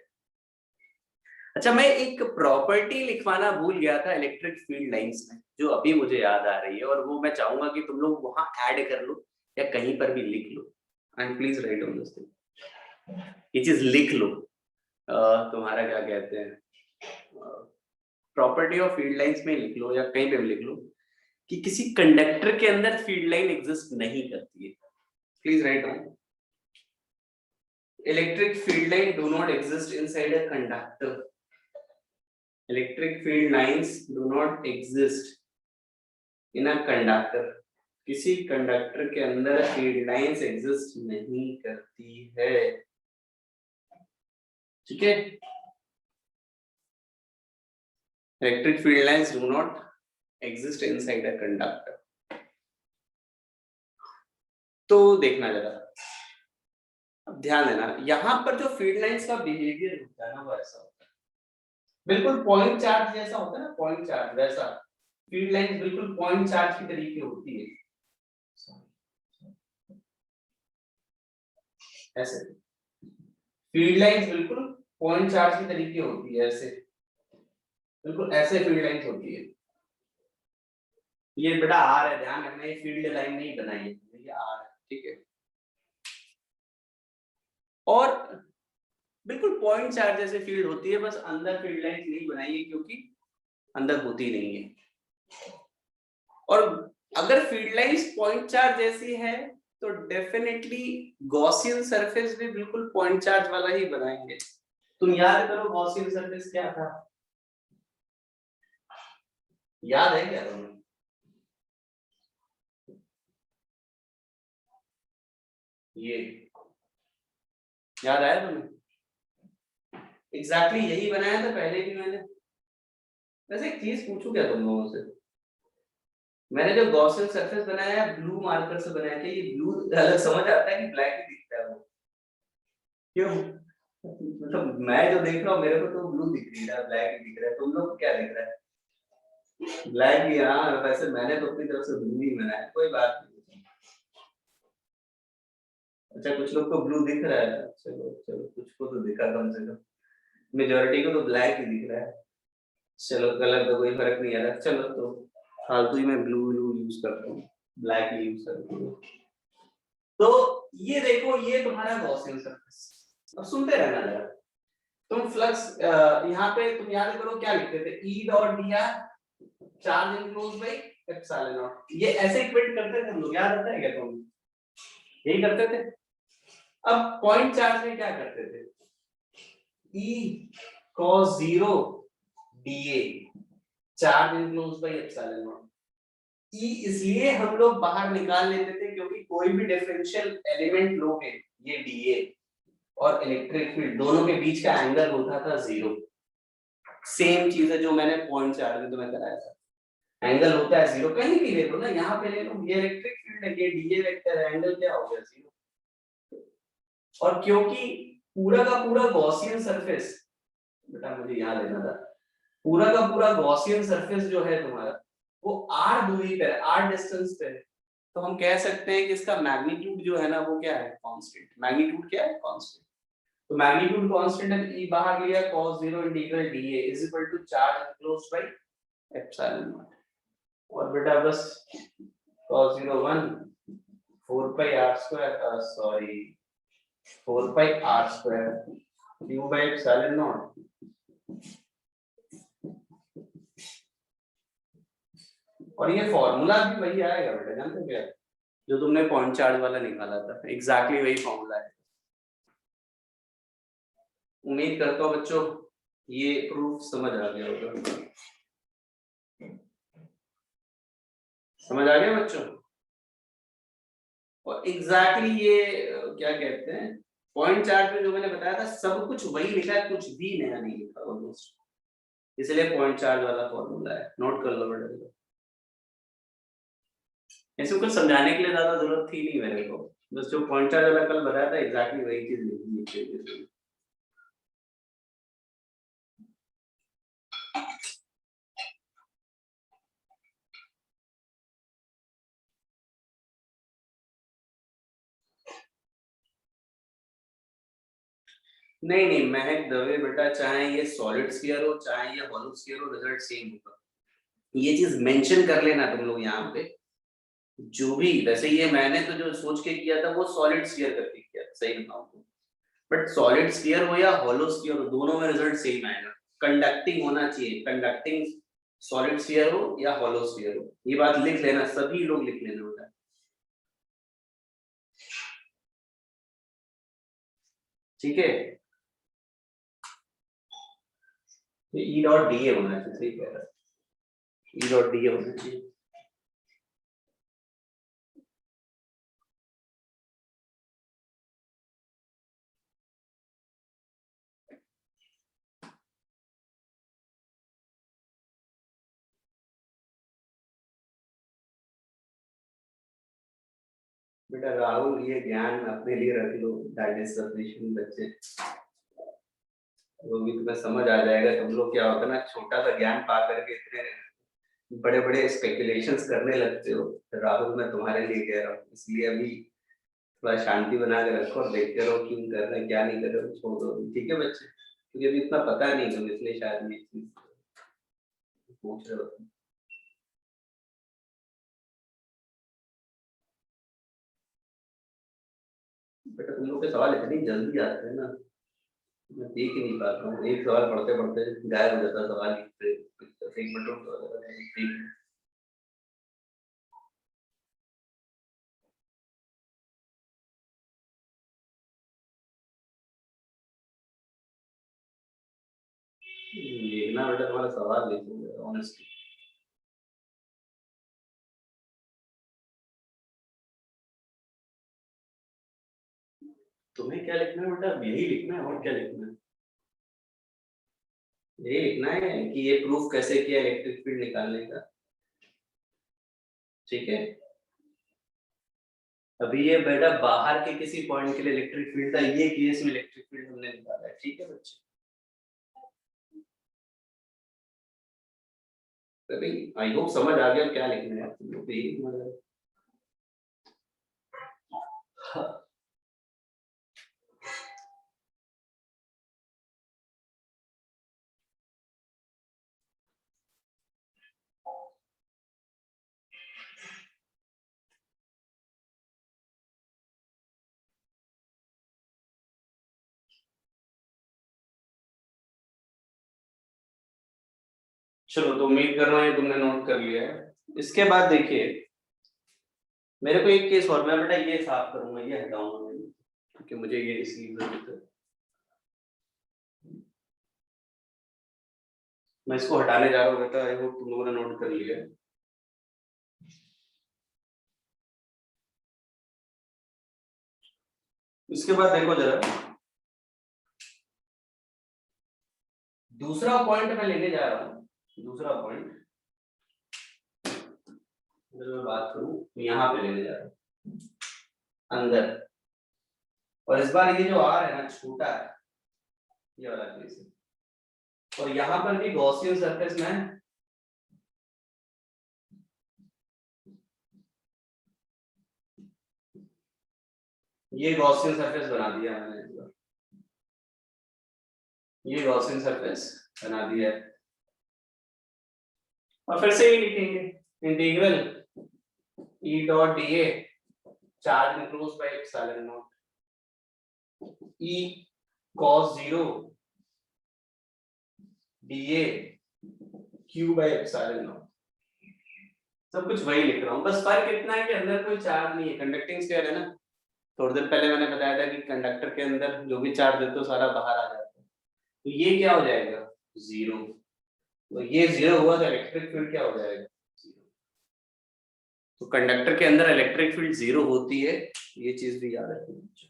अच्छा, मैं एक प्रॉपर्टी लिखवाना भूल गया था इलेक्ट्रिक फील्ड लाइंस में, जो अभी मुझे याद आ रही है, और वो मैं चाहूंगा कि तुम लोग वहां ऐड कर लो या कहीं पर भी लिख लो। And please write on this thing, ये चीज लिख लो। तुम्हारा क्या कहते हैं, प्रॉपर्टी ऑफ फील्ड लाइंस में लिख लो या कहीं पे भी लिख लो कि किसी कंडक्टर के अंदर फील्ड लाइन एग्जिस्ट नहीं करती है। Please write down, electric field line do not exist inside a conductor. Electric field lines do not exist in a conductor. किसी कंडक्टर के अंदर फील्ड लाइंस एग्जिस्ट नहीं करती है, ठीक है। Electric field lines do not exist inside a conductor. तो देखना जरा, अब ध्यान देना, यहाँ पर जो फील्ड लाइंस का बिहेवियर होता है ना, वो ऐसा होता है, बिल्कुल पॉइंट चार्ज जैसा होता है ना, पॉइंट चार्ज वैसा फील्ड लाइंस बिल्कुल पॉइंट चार्ज की तरीके होती है, ऐसे फील्ड लाइंस बिल्कुल पॉइंट चार्ज की तरीके होती है, ऐसे बिल्कुल ऐसे फील्ड लाइंस होती है। ये बेटा आर है, ध्यान रखना, ये फील्ड लाइन नहीं बनाई है, ये आर है, ठीक है। और बिल्कुल पॉइंट चार्ज जैसे फील्ड होती है, बस अंदर फील्ड लाइंस नहीं बनाई है क्योंकि अंदर होती नहीं है। और अगर फील्ड लाइंस पॉइंट चार्ज जैसी है तो डेफिनेटली गॉसियन सरफेस भी बिल्कुल पॉइंट चार्ज वाला ही बनाएंगे। तुम याद करो गॉसियन सरफेस क्या था, याद है क्या तुम्हें? ये याद आया तुम्हें? एग्जैक्टली यही बनाया था पहले भी मैंने। वैसे एक चीज पूछूं क्या तुम लोगों से, मैंने जो गॉसियन सरफेस बनाया है ब्लू मार्कर से बनाया था, ये ब्लू अलग समझ आता है कि ब्लैक ही दिखता है वो? क्यों? मतलब मैं जो देख रहा हूँ मेरे को तो ब्लू दिख रहा है, ब्लैक ही दिख रहा है, तुम लोग को क्या दिख रहा है? ब्लैक ही। हाँ, वैसे मैंने तो अपनी तरफ से ब्लू ही बनाया, कोई बात नहीं। अच्छा, कुछ लोग को ब्लू दिख रहा है, चलो चलो, कुछ को तो दिखा कम से कम, मेजोरिटी को तो ब्लैक ही दिख रहा है। चलो, कलर का कोई फर्क नहीं आ रहा, चलो तो फालतू ही मैं ब्लू यूज करता हूँ, ब्लैक ही यूज करता हूँ। तो ये देखो, ये तुम्हारा गॉसियन सरफेस। अब सुनते रहना जरा, तुम फ्लक्स यहाँ पे तुम याद करो क्या लिखते थे, ई dot D R charge enclose by epsilon not. ये ऐसे इक्वेट करते थे हम लोग, याद आता है क्या तुम? यही करते थे। अब पॉइंट चार्ज में क्या करते थे? E cos 0 dA charge enclose by epsilon not. E इसलिए हम लोग बाहर निकाल लेते थे क्योंकि कोई भी डिफरेंशियल एलिमेंट लोगे, ये dA और इलेक्ट्रिक फील्ड दोनों के बीच का एंगल होता था 0। सेम चीज है जो मैंने पॉइंट चार्ज में तुम्हें कराया था, एंगल होता है 0। कहीं भी ले लो ना, यहाँ पे ले लो, ये इलेक्ट्रिक फील्ड है, ये dA वेक्टर है, एंगल क्या हो गया? 0। और क्योंकि पूरा का पूरा गॉसियन सरफेस, बेटा मुझे यहाँ लेना था, पूरा का पूरा गॉसियन सरफेस जो है तुम्हारा वो r दूरी पे है, r डिस्टेंस पे है, तो हम कह सकते हैं कि इसका मैग्नीट्यूड जो है ना वो क्या है? कांस्टेंट। मैग्नीट्यूड क्या है? कांस्टेंट। तो मैग्नीट्यूड कांस्टेंट है, e बाहर लिया cos 0 integral dA is equal to charge enclosed by epsilon naught. और बेटा बस cos 0 1 4 pi r square, sorry 4 pi r square q by epsilon naught। और ये फॉर्मूला भी वही आएगा बेटा, जानते हो क्या? जो तुमने पॉइंट चार्ज वाला निकाला था, एग्जैक्टली वही फॉर्मूला है। उम्मीद करता हूँ बच्चों ये प्रूफ समझ आ गया होगा। समझ आ गया बच्चों? और एग्जैक्टली ये क्या कहते हैं, पॉइंट चार्ज में जो मैंने बताया था सब कुछ वही लिखा है, कुछ भी नया नहीं लिखा ऑलमोस्ट, इसलिए पॉइंट चार्ज वाला फॉर्मूला है, नोट कर लो बेटा। ऐसे कुछ समझाने के लिए ज्यादा जरूरत थी नहीं मेरे को, बस जो पॉइंट चार्ज वाला कल बताया था एग्जैक्टली वही चीज लिखी है। नहीं नहीं महक दवे बेटा, चाहे ये सॉलिड स्फीयर हो चाहे ये हॉलो स्फीयर हो, रिजल्ट सेम होगा। ये चीज मेंशन कर लेना तुम लोग यहाँ पे, जो भी वैसे ये मैंने तो जो सोच के किया था वो सॉलिड स्फीयर करके किया था, सही बताऊं तो। बट सॉलिड स्फीयर हो या हॉलो स्फीयर हो, दोनों में रिजल्ट सेम आएगा। कंडक्टिंग होना चाहिए, कंडक्टिंग सॉलिड स्फीयर हो या हॉलो स्फीयर हो, ये बात लिख लेना, सभी लोग लिख लेना बेटा। ठीक है, तो ई डॉट डी ए होना चाहिए, सही कह रहा है, ई डॉट डी ए होना चाहिए। बेटा राहुल ये ज्ञान अपने लिए रख लो, डाइजेस्ट सफिशिएंट बच्चे, वो भी तुम्हें समझ आ जाएगा। तुम लोग क्या होता है ना, छोटा सा ज्ञान पा करके इतने बड़े बड़े स्पेकुलेशंस करने लगते हो। राहुल मैं तुम्हारे लिए कह रहा हूँ, इसलिए अभी थोड़ा शांति बना के रखो और देखते रहो क्यों कर रहे हैं क्या नहीं कर रहे हो, छोड़ दो, ठीक है बच्चे? क्योंकि अभी इतना पता नहीं तुम, इसलिए शायद ये चीज पूछ रहे हो। बेटा तुम लोग के सवाल इतनी जल्दी आते हैं ना, मैं देख ही नहीं पाता हूँ, एक सवाल पढ़ते पढ़ते गायब हो जाता है सवाल, एक मिनट रुक जाओ। देखना बेटा तुम्हारा सवाल लिखूंगा ऑनेस्टली। तुम्हें क्या लिखना है बेटा? यही लिखना है और क्या लिखना है? यही लिखना है कि ये प्रूफ कैसे किया इलेक्ट्रिक फील्ड निकालने का, ठीक है? अभी ये बेटा बाहर के किसी पॉइंट के लिए इलेक्ट्रिक फील्ड था, ये केस में इलेक्ट्रिक फील्ड हमने निकाला है, ठीक है बच्चे? तो भाई आई होप समझ आ गया क्या लिखना है, तुम लोग को यही समझ आ गया। चलो तो उम्मीद कर रहा हूँ ये तुमने नोट कर लिया है। इसके बाद देखिए मेरे को एक केस और, मैं बेटा ये साफ करूंगा, ये हटाऊंगा मैं, क्योंकि मुझे ये इसकी जरूरत है। मैं इसको हटाने जा रहा हूँ बेटा, आई होप तुम लोगों ने नोट कर लिया है। इसके बाद देखो जरा, दूसरा पॉइंट मैं लेने जा रहा हूँ। दूसरा पॉइंट अगर मैं बात करूं तो यहाँ पे लेने जा रहा हूँ अंदर, और इस बार ये जो आर है ना छोटा है, ये वाला केस है, और यहाँ पर भी गॉसियन सरफेस में ये गॉसियन सरफेस बना दिया मैंने इस बार, ये गॉसियन सरफेस बना दिया है। और फिर से ही लिखेंगे integral E dot D A charge enclose by epsilon naught E cos 0 dA q bye epsilon not, सब कुछ वही लिख रहा हूँ, बस फर्क इतना है कि अंदर कोई चार्ज नहीं है, कंडक्टिंग स्फीयर है ना। थोड़ी देर पहले मैंने बताया था कि कंडक्टर के अंदर जो भी चार्ज देते हो सारा बाहर आ जाता है, तो ये क्या हो जाएगा जीरो, तो ये जीरो हुआ तो इलेक्ट्रिक फील्ड क्या हो जाएगा, तो कंडक्टर के अंदर इलेक्ट्रिक फील्ड जीरो होती है, ये चीज भी याद रखनी।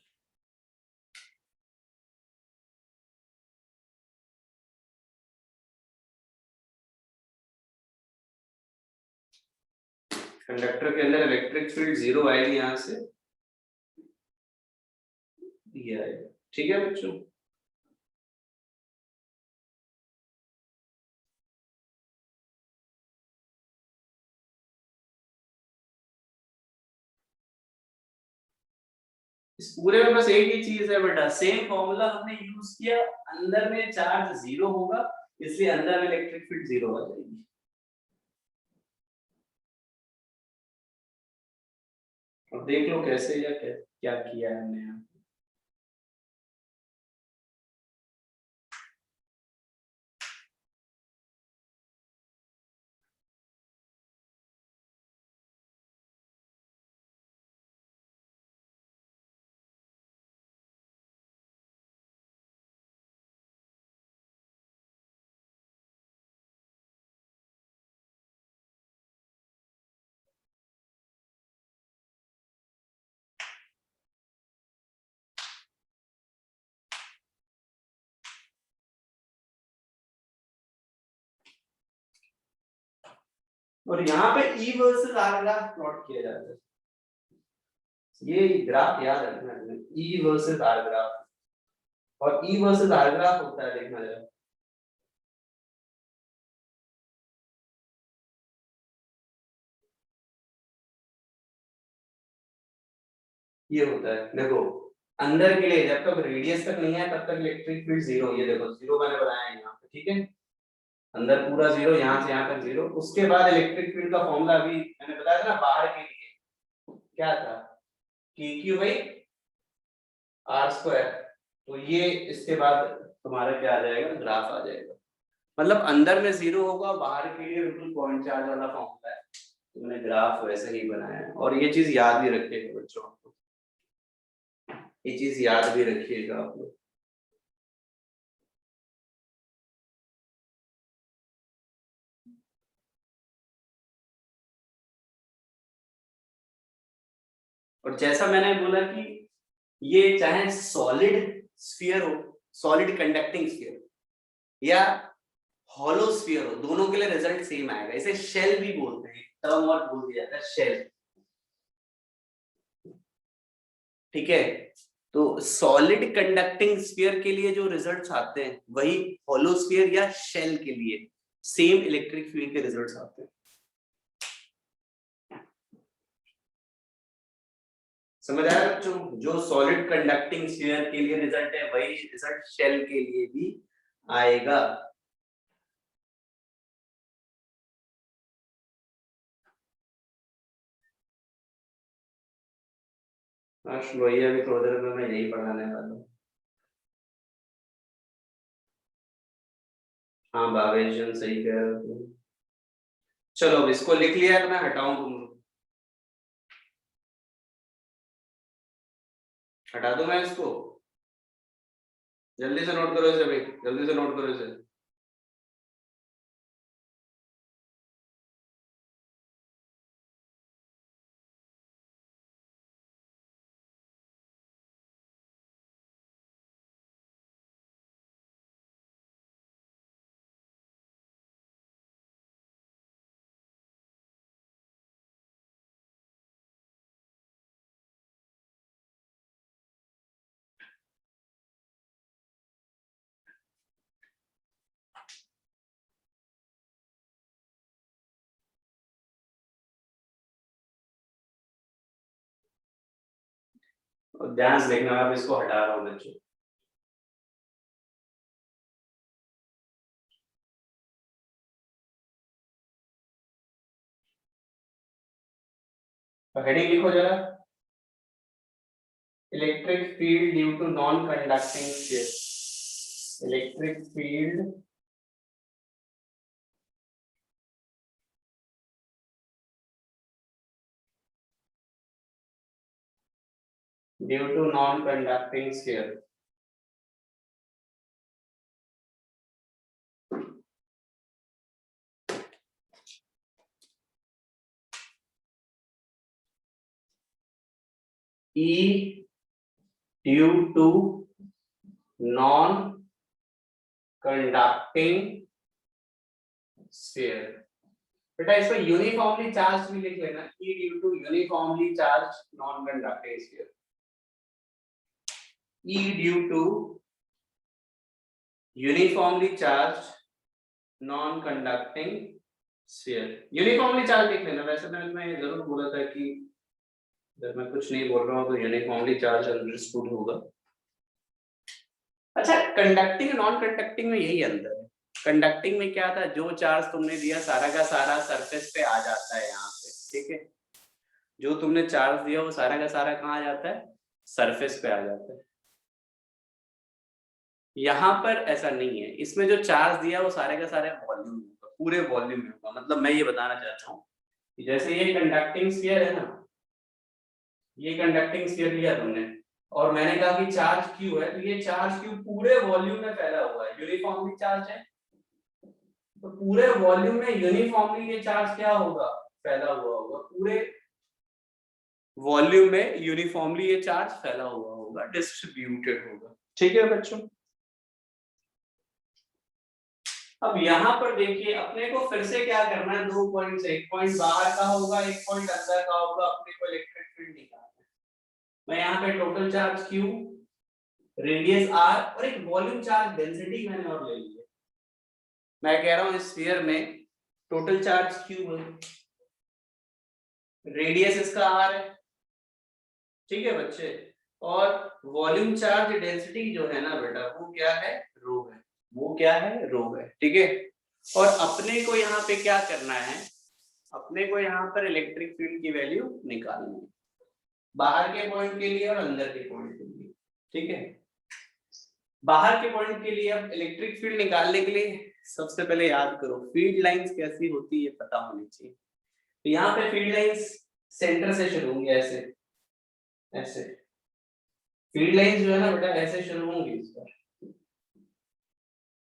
कंडक्टर के अंदर इलेक्ट्रिक फील्ड जीरो आएगी यहाँ से, ये आएगा, ठीक है बच्चों। इस पूरे में बस एक ही चीज है बेटा, सेम फॉर्मूला हमने यूज किया, अंदर में चार्ज जीरो होगा इसलिए अंदर में इलेक्ट्रिक फील्ड जीरो आ जाएगी। अब देख लो कैसे या क्या किया है हमने यहाँ। और यहाँ पे E versus R graph plot किया जाता है, ये ग्राफ याद रखना है, E वर्सेस R ग्राफ, और E वर्सेस R ग्राफ होता है, देखना जरा, ये होता है, देखो अंदर के लिए जब तक रेडियस तक नहीं है तब तक इलेक्ट्रिक फील्ड जीरो, ये देखो जीरो मैंने बनाया है यहाँ पे, ठीक है, अंदर पूरा जीरो, यहाँ से यहाँ तक जीरो। उसके बाद इलेक्ट्रिक फील्ड का फॉर्मूला अभी मैंने बताया था ना बाहर के लिए, क्या था, के क्यू बाई आर स्क्वायर, तो ये इसके बाद तुम्हारा क्या आ जाएगा, ग्राफ आ जाएगा, मतलब अंदर में जीरो होगा, बाहर के लिए बिल्कुल पॉइंट चार्ज वाला फॉर्मूला है, तो मैंने ग्राफ वैसे ही बनाया है। और ये चीज याद भी रखिएगा बच्चों, ये चीज याद भी रखिएगा आप लोग। और जैसा मैंने बोला कि ये चाहे सॉलिड स्फीयर हो, सॉलिड कंडक्टिंग स्फीयर, या हॉलो स्फीयर हो, दोनों के लिए रिजल्ट सेम आएगा। इसे शेल भी बोलते हैं, टर्म और बोल दिया जाता है शेल, ठीक है। तो सॉलिड कंडक्टिंग स्फीयर के लिए जो रिजल्ट्स आते हैं वही हॉलो स्फीयर या शेल के लिए सेम इलेक्ट्रिक फील्ड के रिजल्ट्स आते हैं, समझ आया बच्चों। जो सॉलिड कंडक्टिंग स्फीयर के लिए रिजल्ट है वही रिजल्ट शेल के लिए भी आएगा। वही अभी थोड़ी देर में मैं यही पढ़ाने वाला हूँ। हाँ भावेश जन सही कह रहे हो तुम। चलो अब इसको लिख लिया तो मैं हटाऊं, तुम हटा दूं मैं इसको, जल्दी से नोट करो इसे भाई, जल्दी से नोट करो इसे। और ध्यान से देखना, मैं अब इसको हटा रहा हूँ बच्चों। हेडिंग लिखो जरा, electric field due to non conducting sphere. Electric field due to non conducting sphere. E due to non conducting sphere। बेटा इसको यूनिफॉर्मली चार्ज भी लिख लेना, E due to uniformly charged non conducting sphere। E due to uniformly charged non conducting sphere। Uniformly charge लिख लेना। वैसे मैंने जरूर बोला था कि जब मैं कुछ नहीं बोल रहा हूँ तो यूनिफॉर्मली चार्ज अंडरस्टूड होगा। अच्छा, कंडक्टिंग नॉन कंडक्टिंग में यही अंतर है। कंडक्टिंग में क्या था, जो चार्ज तुमने दिया सारा का सारा सरफेस पे आ जाता है यहाँ पे, ठीक है। जो तुमने चार्ज दिया वो सारा का सारा कहाँ आ जाता है, सरफेस पे आ जाता है। यहाँ पर ऐसा नहीं है, इसमें जो चार्ज दिया वो सारे का सारे वॉल्यूम होगा, पूरे वॉल्यूम में होगा। मतलब मैं ये बताना चाहता हूँ कि जैसे ये कंडक्टिंग स्फीयर है ना, ये कंडक्टिंग स्फीयर लिया तुमने और मैंने कहा कि चार्ज Q है, तो ये चार्ज Q पूरे वॉल्यूम में फैला हुआ है, यूनिफॉर्मली चार्ज है। तो पूरे वॉल्यूम में यूनिफॉर्मली ये चार्ज क्या होगा, फैला हुआ होगा। पूरे वॉल्यूम में यूनिफॉर्मली ये चार्ज फैला हुआ होगा, डिस्ट्रीब्यूटेड होगा। ठीक है बच्चों। अब यहाँ पर देखिए, अपने को फिर से क्या करना है, 2 पॉइंट्स, एक पॉइंट बाहर का होगा, एक पॉइंट अंदर का होगा। अपने को इलेक्ट्रिक फील्ड निकालना है। मैं यहाँ पे total charge Q, radius R और एक वॉल्यूम चार्ज डेंसिटी मैंने और ले ली है। मैं कह रहा हूँ इस स्फीयर में टोटल चार्ज Q है, रेडियस इसका R है, ठीक है बच्चे। और वॉल्यूम चार्ज डेंसिटी जो है ना बेटा, वो क्या है, रो है। वो क्या है, रो है, ठीक है। और अपने को यहाँ पे क्या करना है, अपने को यहाँ पर इलेक्ट्रिक फील्ड की वैल्यू निकालनी है, बाहर के पॉइंट के लिए और अंदर के पॉइंट के लिए, ठीक है। बाहर के पॉइंट के लिए अब इलेक्ट्रिक फील्ड निकालने के लिए सबसे पहले याद करो फील्ड लाइंस कैसी होती है, पता होनी चाहिए। तो यहाँ पे फील्ड लाइंस सेंटर से शुरू होंगी, ऐसे ऐसे फील्ड लाइंस जो है ना बेटा ऐसे शुरू होंगी। इस पर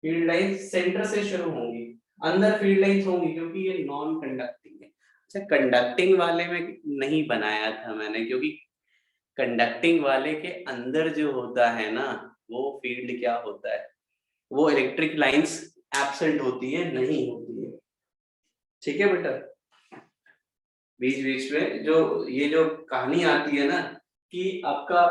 फील्ड लाइंस सेंटर से शुरू होंगी, अंदर फील्ड लाइंस होंगी क्योंकि ये नॉन कंडक्टिंग है। अच्छा, कंडक्टिंग वाले में नहीं बनाया था मैंने, क्योंकि कंडक्टिंग वाले के अंदर जो होता है ना, वो फील्ड क्या होता है, वो इलेक्ट्रिक लाइंस एब्सेंट होती है, नहीं होती है, ठीक है बेटा। बीच बीच में जो ये जो कहानी आती है ना कि आपका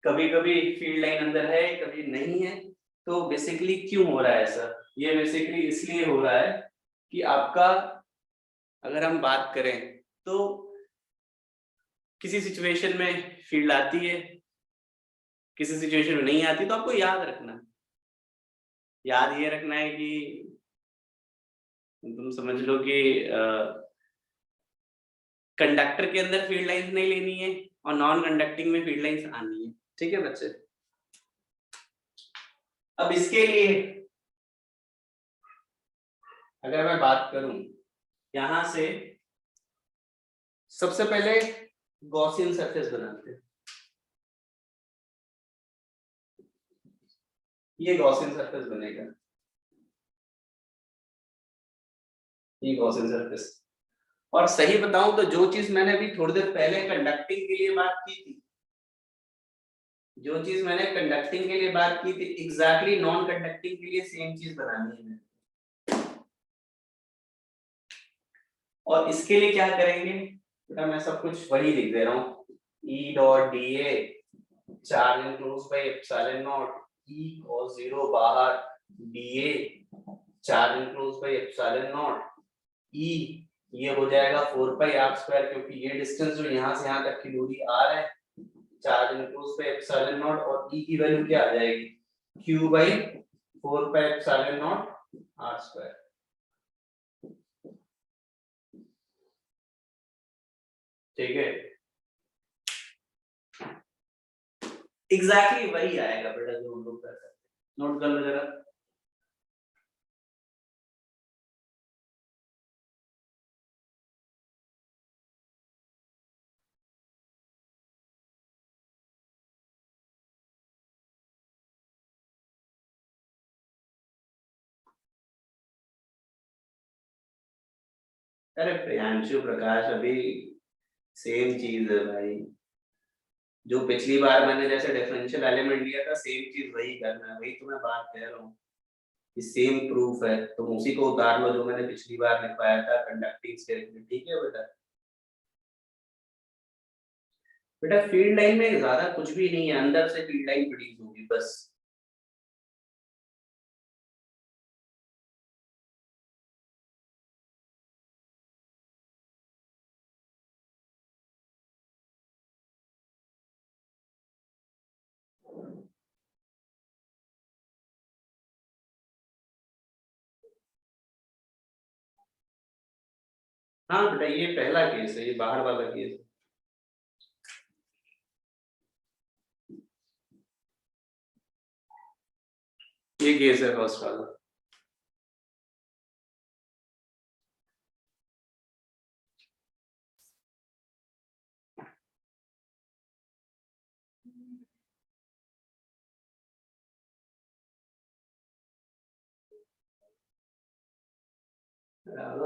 कभी कभी फील्ड लाइन अंदर है कभी नहीं है, तो बेसिकली क्यों हो रहा है ऐसा, ये बेसिकली इसलिए हो रहा है कि आपका, अगर हम बात करें तो किसी सिचुएशन में फील्ड आती है, किसी सिचुएशन में नहीं आती, तो आपको याद रखना, याद ये रखना है कि तुम समझ लो कि कंडक्टर के अंदर फील्ड लाइंस नहीं लेनी है और नॉन कंडक्टिंग में फील्ड लाइंस आनी है, ठीक है बच्चे। अब इसके लिए अगर मैं बात करूं यहां से सबसे पहले गॉसियन सरफेस बनाते हैं। ये गॉसियन सरफेस बनेगा, ये गॉसियन सरफेस। और सही बताऊं तो जो चीज मैंने अभी थोड़ी देर पहले कंडक्टिंग के लिए बात की थी, जो चीज मैंने कंडक्टिंग के लिए बात की थी, एग्जैक्टली नॉन कंडक्टिंग के लिए सेम चीज बनानी है। और इसके लिए क्या करेंगे बेटा, मैं सब कुछ वही लिख दे रहा हूँ। E dot D A charge enclose by epsilon naught, E cos 0 बाहर, D A charge enclose by epsilon naught, E ये हो जाएगा 4 पाई आर स्क्वायर, क्योंकि ये डिस्टेंस जो यहाँ से यहाँ तक की दूरी आर है, charge enclose by epsilon naught, और ई की वैल्यू क्या आ जाएगी, q by 4 pi epsilon naught r square. ठीक है, एग्जैक्टली वही आएगा बेटा जो हम लोग कर सकते हैं। नोट कर लो जरा। अरे प्रियांशु प्रकाश, अभी सेम चीज है भाई, जो पिछली बार मैंने जैसे डिफरेंशियल एलिमेंट लिया था सेम चीज वही करना है, वही तो मैं बात कह रहा हूँ कि सेम प्रूफ है, तुम उसी को उतार लो जो मैंने पिछली बार लिखवाया था कंडक्टिंग स्टेट में। ठीक है बेटा, बेटा फील्ड लाइन में ज्यादा कुछ भी नहीं है, अंदर से फील्ड लाइन प्रोड्यूस होगी बस। हाँ बेटा, ये पहला केस है, ये बाहर वाला केस है। ये केस है फर्स्ट वाला।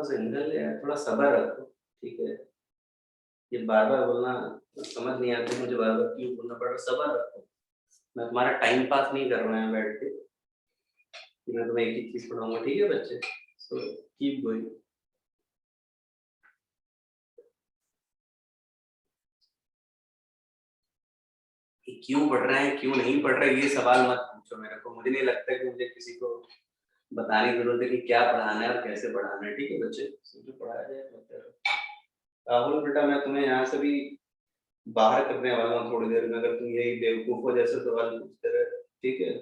सिंगल है, थोड़ा सब्र रखो। ठीक है, ये बार बार बोलना समझ नहीं आती मुझे, बार बार क्यों बोलना पड़ रहा, सब्र रखो। मैं तुम्हारा टाइम पास नहीं कर रहा है बैठ के, कि मैं तुम्हें एक ही चीज पढ़ाऊंगा। ठीक है बच्चे, सो कीप गोइंग। क्यों पढ़ रहे हैं क्यों नहीं पढ़ रहे ये सवाल मत पूछो मेरे को, मुझे नहीं लगता कि मुझे किसी को बताने की जरूरत है कि क्या पढ़ाना है और कैसे पढ़ाना है। ठीक है बच्चे, जो पढ़ाया जाए पढ़ते रहो। राहुल बेटा, मैं तुम्हें यहाँ से भी बाहर करने वाला हूँ थोड़ी देर में, अगर तुम यही बेवकूफों जैसे सवाल पूछते रहे। ठीक है,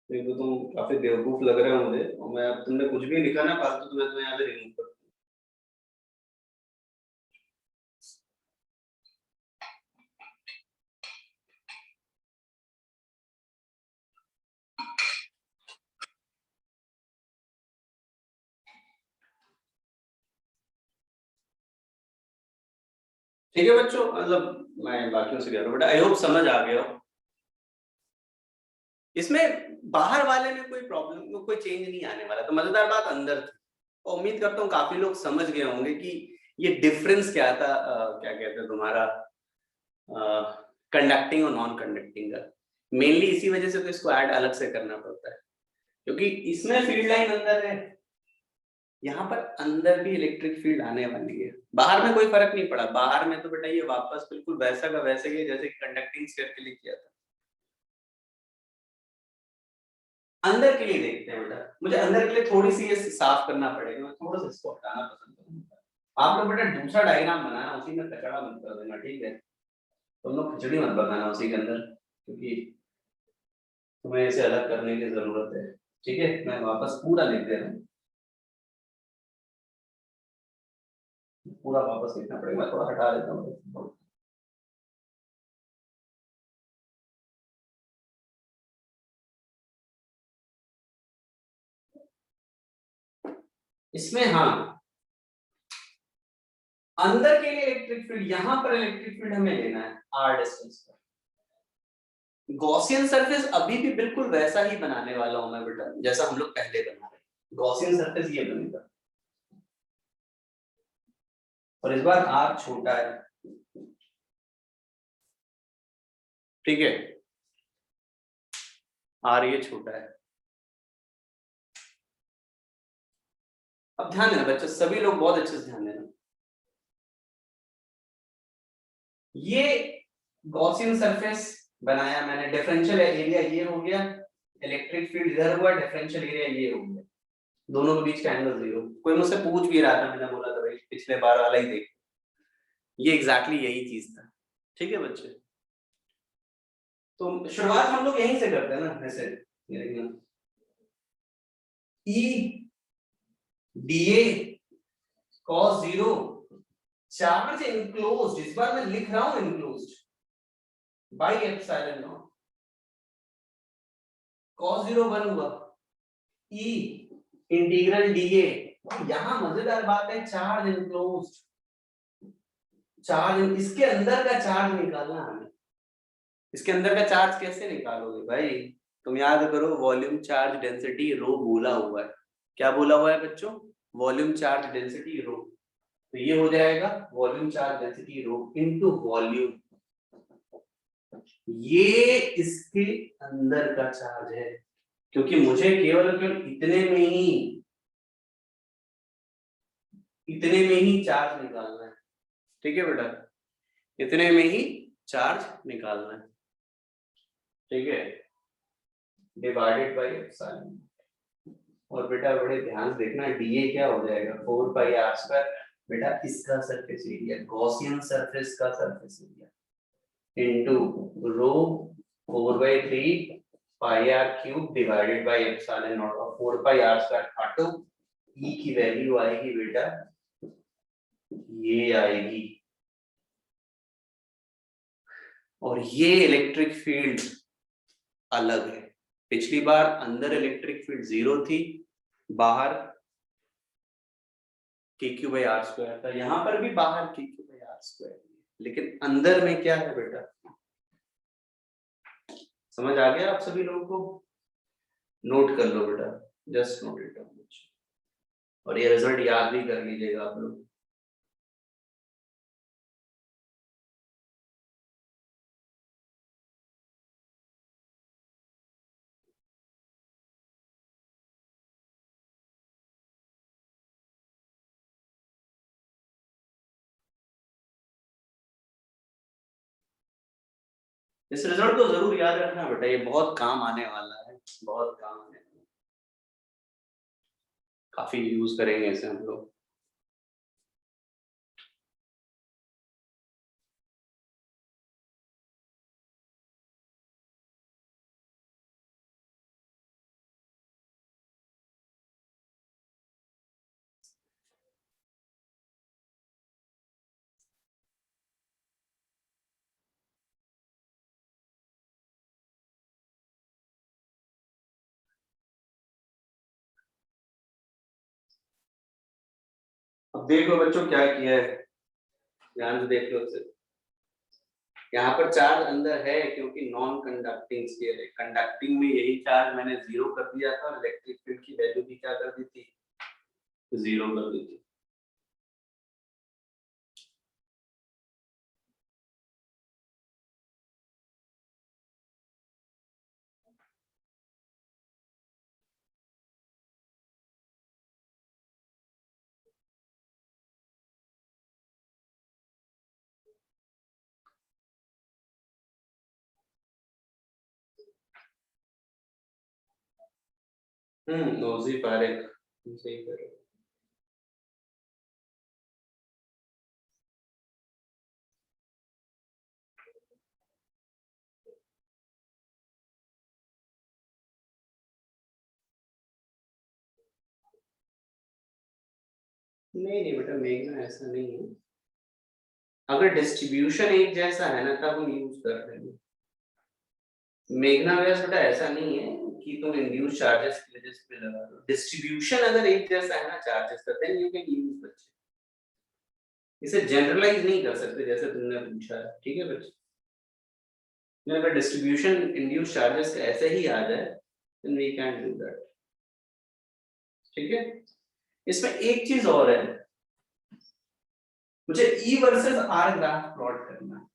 तो तुम काफी बेवकूफ लग रहे हो मुझे, और मैं, अब तुमने कुछ भी लिखा ना फालतू तो मैं तुम्हें यहाँ से रिमूव कर। ठीक है बच्चों, मतलब मैं बाकियों से कह रहा हूँ बेटा, आई होप समझ आ गया हो। इसमें बाहर वाले में कोई प्रॉब्लम, कोई चेंज नहीं आने वाला, तो मजेदार बात अंदर थी। और उम्मीद करता हूँ काफी लोग समझ गए होंगे कि ये डिफरेंस क्या था, क्या कहते हैं तुम्हारा, कंडक्टिंग और नॉन कंडक्टिंग का। मेनली इसी वजह से तो इसको ऐड अलग से करना पड़ता है, क्योंकि इसमें फील्ड लाइन अंदर है, यहाँ पर अंदर भी इलेक्ट्रिक फील्ड आने वाली है। बाहर में कोई फर्क नहीं पड़ा, बाहर में तो बेटा ये वापस बिल्कुल वैसा का वैसे ही है जैसे कंडक्टिंग स्फीयर के लिए किया था। अंदर के लिए देखते हैं बेटा, मुझे अंदर के लिए थोड़ी सी ये साफ करना पड़ेगा, मैं थोड़ा सा इसको हटाना पसंद करूंगा। आप लोग बेटा दूसरा डायग्राम बनाना, उसी में कचड़ा मत कर देना। ठीक है, तुम लोग खिचड़ी मत बनाना उसी के अंदर, क्योंकि तुम्हें इसे अलग करने की जरूरत है। ठीक है, मैं वापस पूरा लिख दे रहा हूँ, पूरा वापस लिखना पड़ेगा, मैं थोड़ा हटा देता हूँ। इसमें हाँ, अंदर के लिए इलेक्ट्रिक फील्ड, यहां पर इलेक्ट्रिक फील्ड हमें लेना है r डिस्टेंस पर। गॉसियन सरफेस अभी भी बिल्कुल वैसा ही बनाने वाला हूं मैं बेटा, जैसा हम लोग पहले बना रहे। गॉसियन सरफेस ये बनेगा, और इस बार r छोटा है, ठीक है, r ये छोटा है। अब ध्यान देना बच्चों, सभी लोग बहुत अच्छे से ध्यान देना। ये गॉसियन सरफेस बनाया मैंने, डिफरेंशियल एरिया ये हो गया, इलेक्ट्रिक फील्ड इधर हुआ, डिफरेंशियल एरिया ये हो गया, दोनों के बीच का एंगल 0। कोई मुझसे पूछ भी रहा था, मैंने बोला था भाई पिछले बार वाला ही देख, ये एग्जैक्टली यही चीज था, ठीक है बच्चे। तो शुरुआत हम लोग यहीं से करते हैं ना, ऐसे ई डीए cos 0 चार्ज इनक्लोज्ड, इस बार मैं लिख रहा हूं enclosed, by epsilon not, cos 0 1 हुआ, ई इंटीग्रल डीए। यहां मजेदार बात है, चार्ज इनक्लोज्ड, चार्ज, इसके अंदर का चार्ज निकालना हमें। इसके अंदर का चार्ज कैसे निकालोगे भाई, तुम याद करो, वॉल्यूम चार्ज डेंसिटी रो बोला हुआ है। क्या बोला हुआ है बच्चों, वॉल्यूम चार्ज डेंसिटी रो, तो ये हो जाएगा volume charge density rho into volume, ये इसके अंदर का चार्ज है, क्योंकि मुझे केवल इतने में ही चार्ज निकालना है, ठीक है बेटा, इतने में ही चार्ज निकालना है, ठीक है, डिवाइडेड बाय एप्सिलॉन। और बेटा बड़े ध्यान से देखना, डीए क्या हो जाएगा, 4 पाई आर स्क्वायर, बेटा इसका सरफेस एरिया, गॉसियन सरफेस का surface area into rho 4/3 pi r cube divided by epsilon naught, और 4 पाई आर स्क्वायर काटो, ई की वैल्यू आएगी बेटा ये आएगी, और ये इलेक्ट्रिक फील्ड अलग है। पिछली बार अंदर इलेक्ट्रिक फील्ड 0 थी, बाहर KQ/R² था, यहां पर भी बाहर KQ/R², लेकिन अंदर में क्या है बेटा, समझ आ गया आप सभी लोगों को? नोट कर लो बेटा, जस्ट नोट इट डाउन, और ये रिजल्ट याद भी कर लीजिएगा आप लोग। इस रिजल्ट को जरूर याद रखना बेटा, ये बहुत काम आने वाला है, बहुत काम आने वाला है, काफी यूज करेंगे इसे हम लोग। अब देखो बच्चों क्या किया है, ध्यान से देख लो इसे, यहाँ पर चार्ज अंदर है क्योंकि नॉन कंडक्टिंग स्केल है, कंडक्टिंग में यही चार्ज मैंने 0 कर दिया था, और इलेक्ट्रिक फील्ड की वैल्यू भी क्या कर दी थी, 0 कर दी थी। नोजी पारेख, सही कर रहे हो। नहीं नहीं बेटा, मेघना ऐसा नहीं है, अगर डिस्ट्रीब्यूशन एक जैसा है ना तब हम यूज कर रहे हैं। मेघना व्यास बेटा ऐसा नहीं है कि तुम इंड्यूस चार्जेस की वजह से लगा दो, डिस्ट्रीब्यूशन अगर एक जैसा है ना चार्जेस का, देन यू कैन यूज बच्चे। इसे जनरलाइज नहीं कर सकते जैसे तुमने पूछा है, ठीक है बच्चे। अगर डिस्ट्रीब्यूशन इंड्यूस चार्जेस का ऐसे ही आ जाए then we can do that, ठीक है। इसमें एक चीज और है, मुझे E versus R graph plot करना है।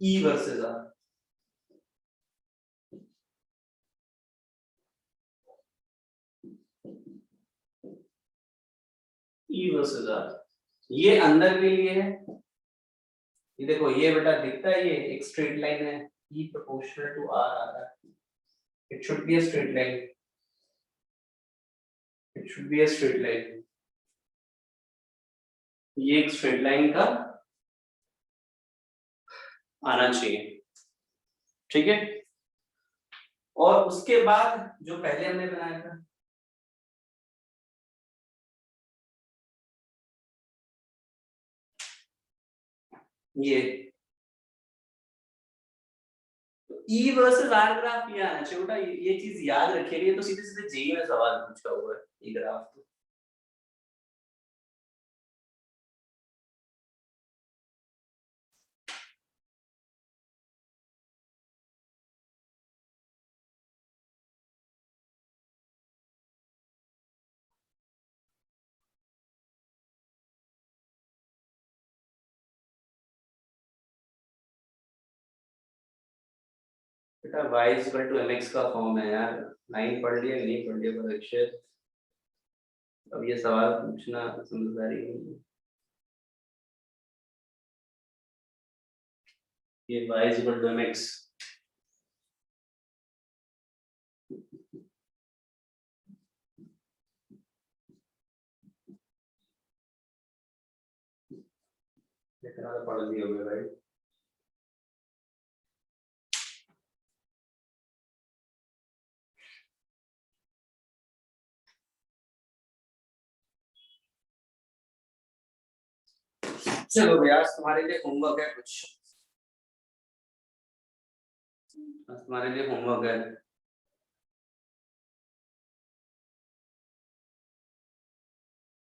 E versus R, E versus R, ये अंदर के लिए है। ये देखो ये बेटा दिखता है, ये एक स्ट्रेट लाइन है, E प्रोपोर्शनल टू R आ रहा है, it should be a straight line, it should be a straight line, ये एक स्ट्रेट लाइन का आना चाहिए, ठीक है। और उसके बाद जो पहले हमने बनाया था, ये E वर्सेस R ग्राफ ये आना चाहिए बेटा, ये चीज याद रखिए, तो सीधे सीधे जेई में सवाल पूछा हुआ है ये ग्राफ। बेटा y इक्वल टू mx का फॉर्म है यार, लाइन पढ़ लिया नहीं पढ़ लिया परीक्षित, अब ये सवाल पूछना समझदारी नहीं है। ये y इक्वल टू mx, इतना तो पढ़ लिया होगा भाई। चलो भैया तुम्हारे लिए होमवर्क है कुछ, तुम्हारे लिए होमवर्क है।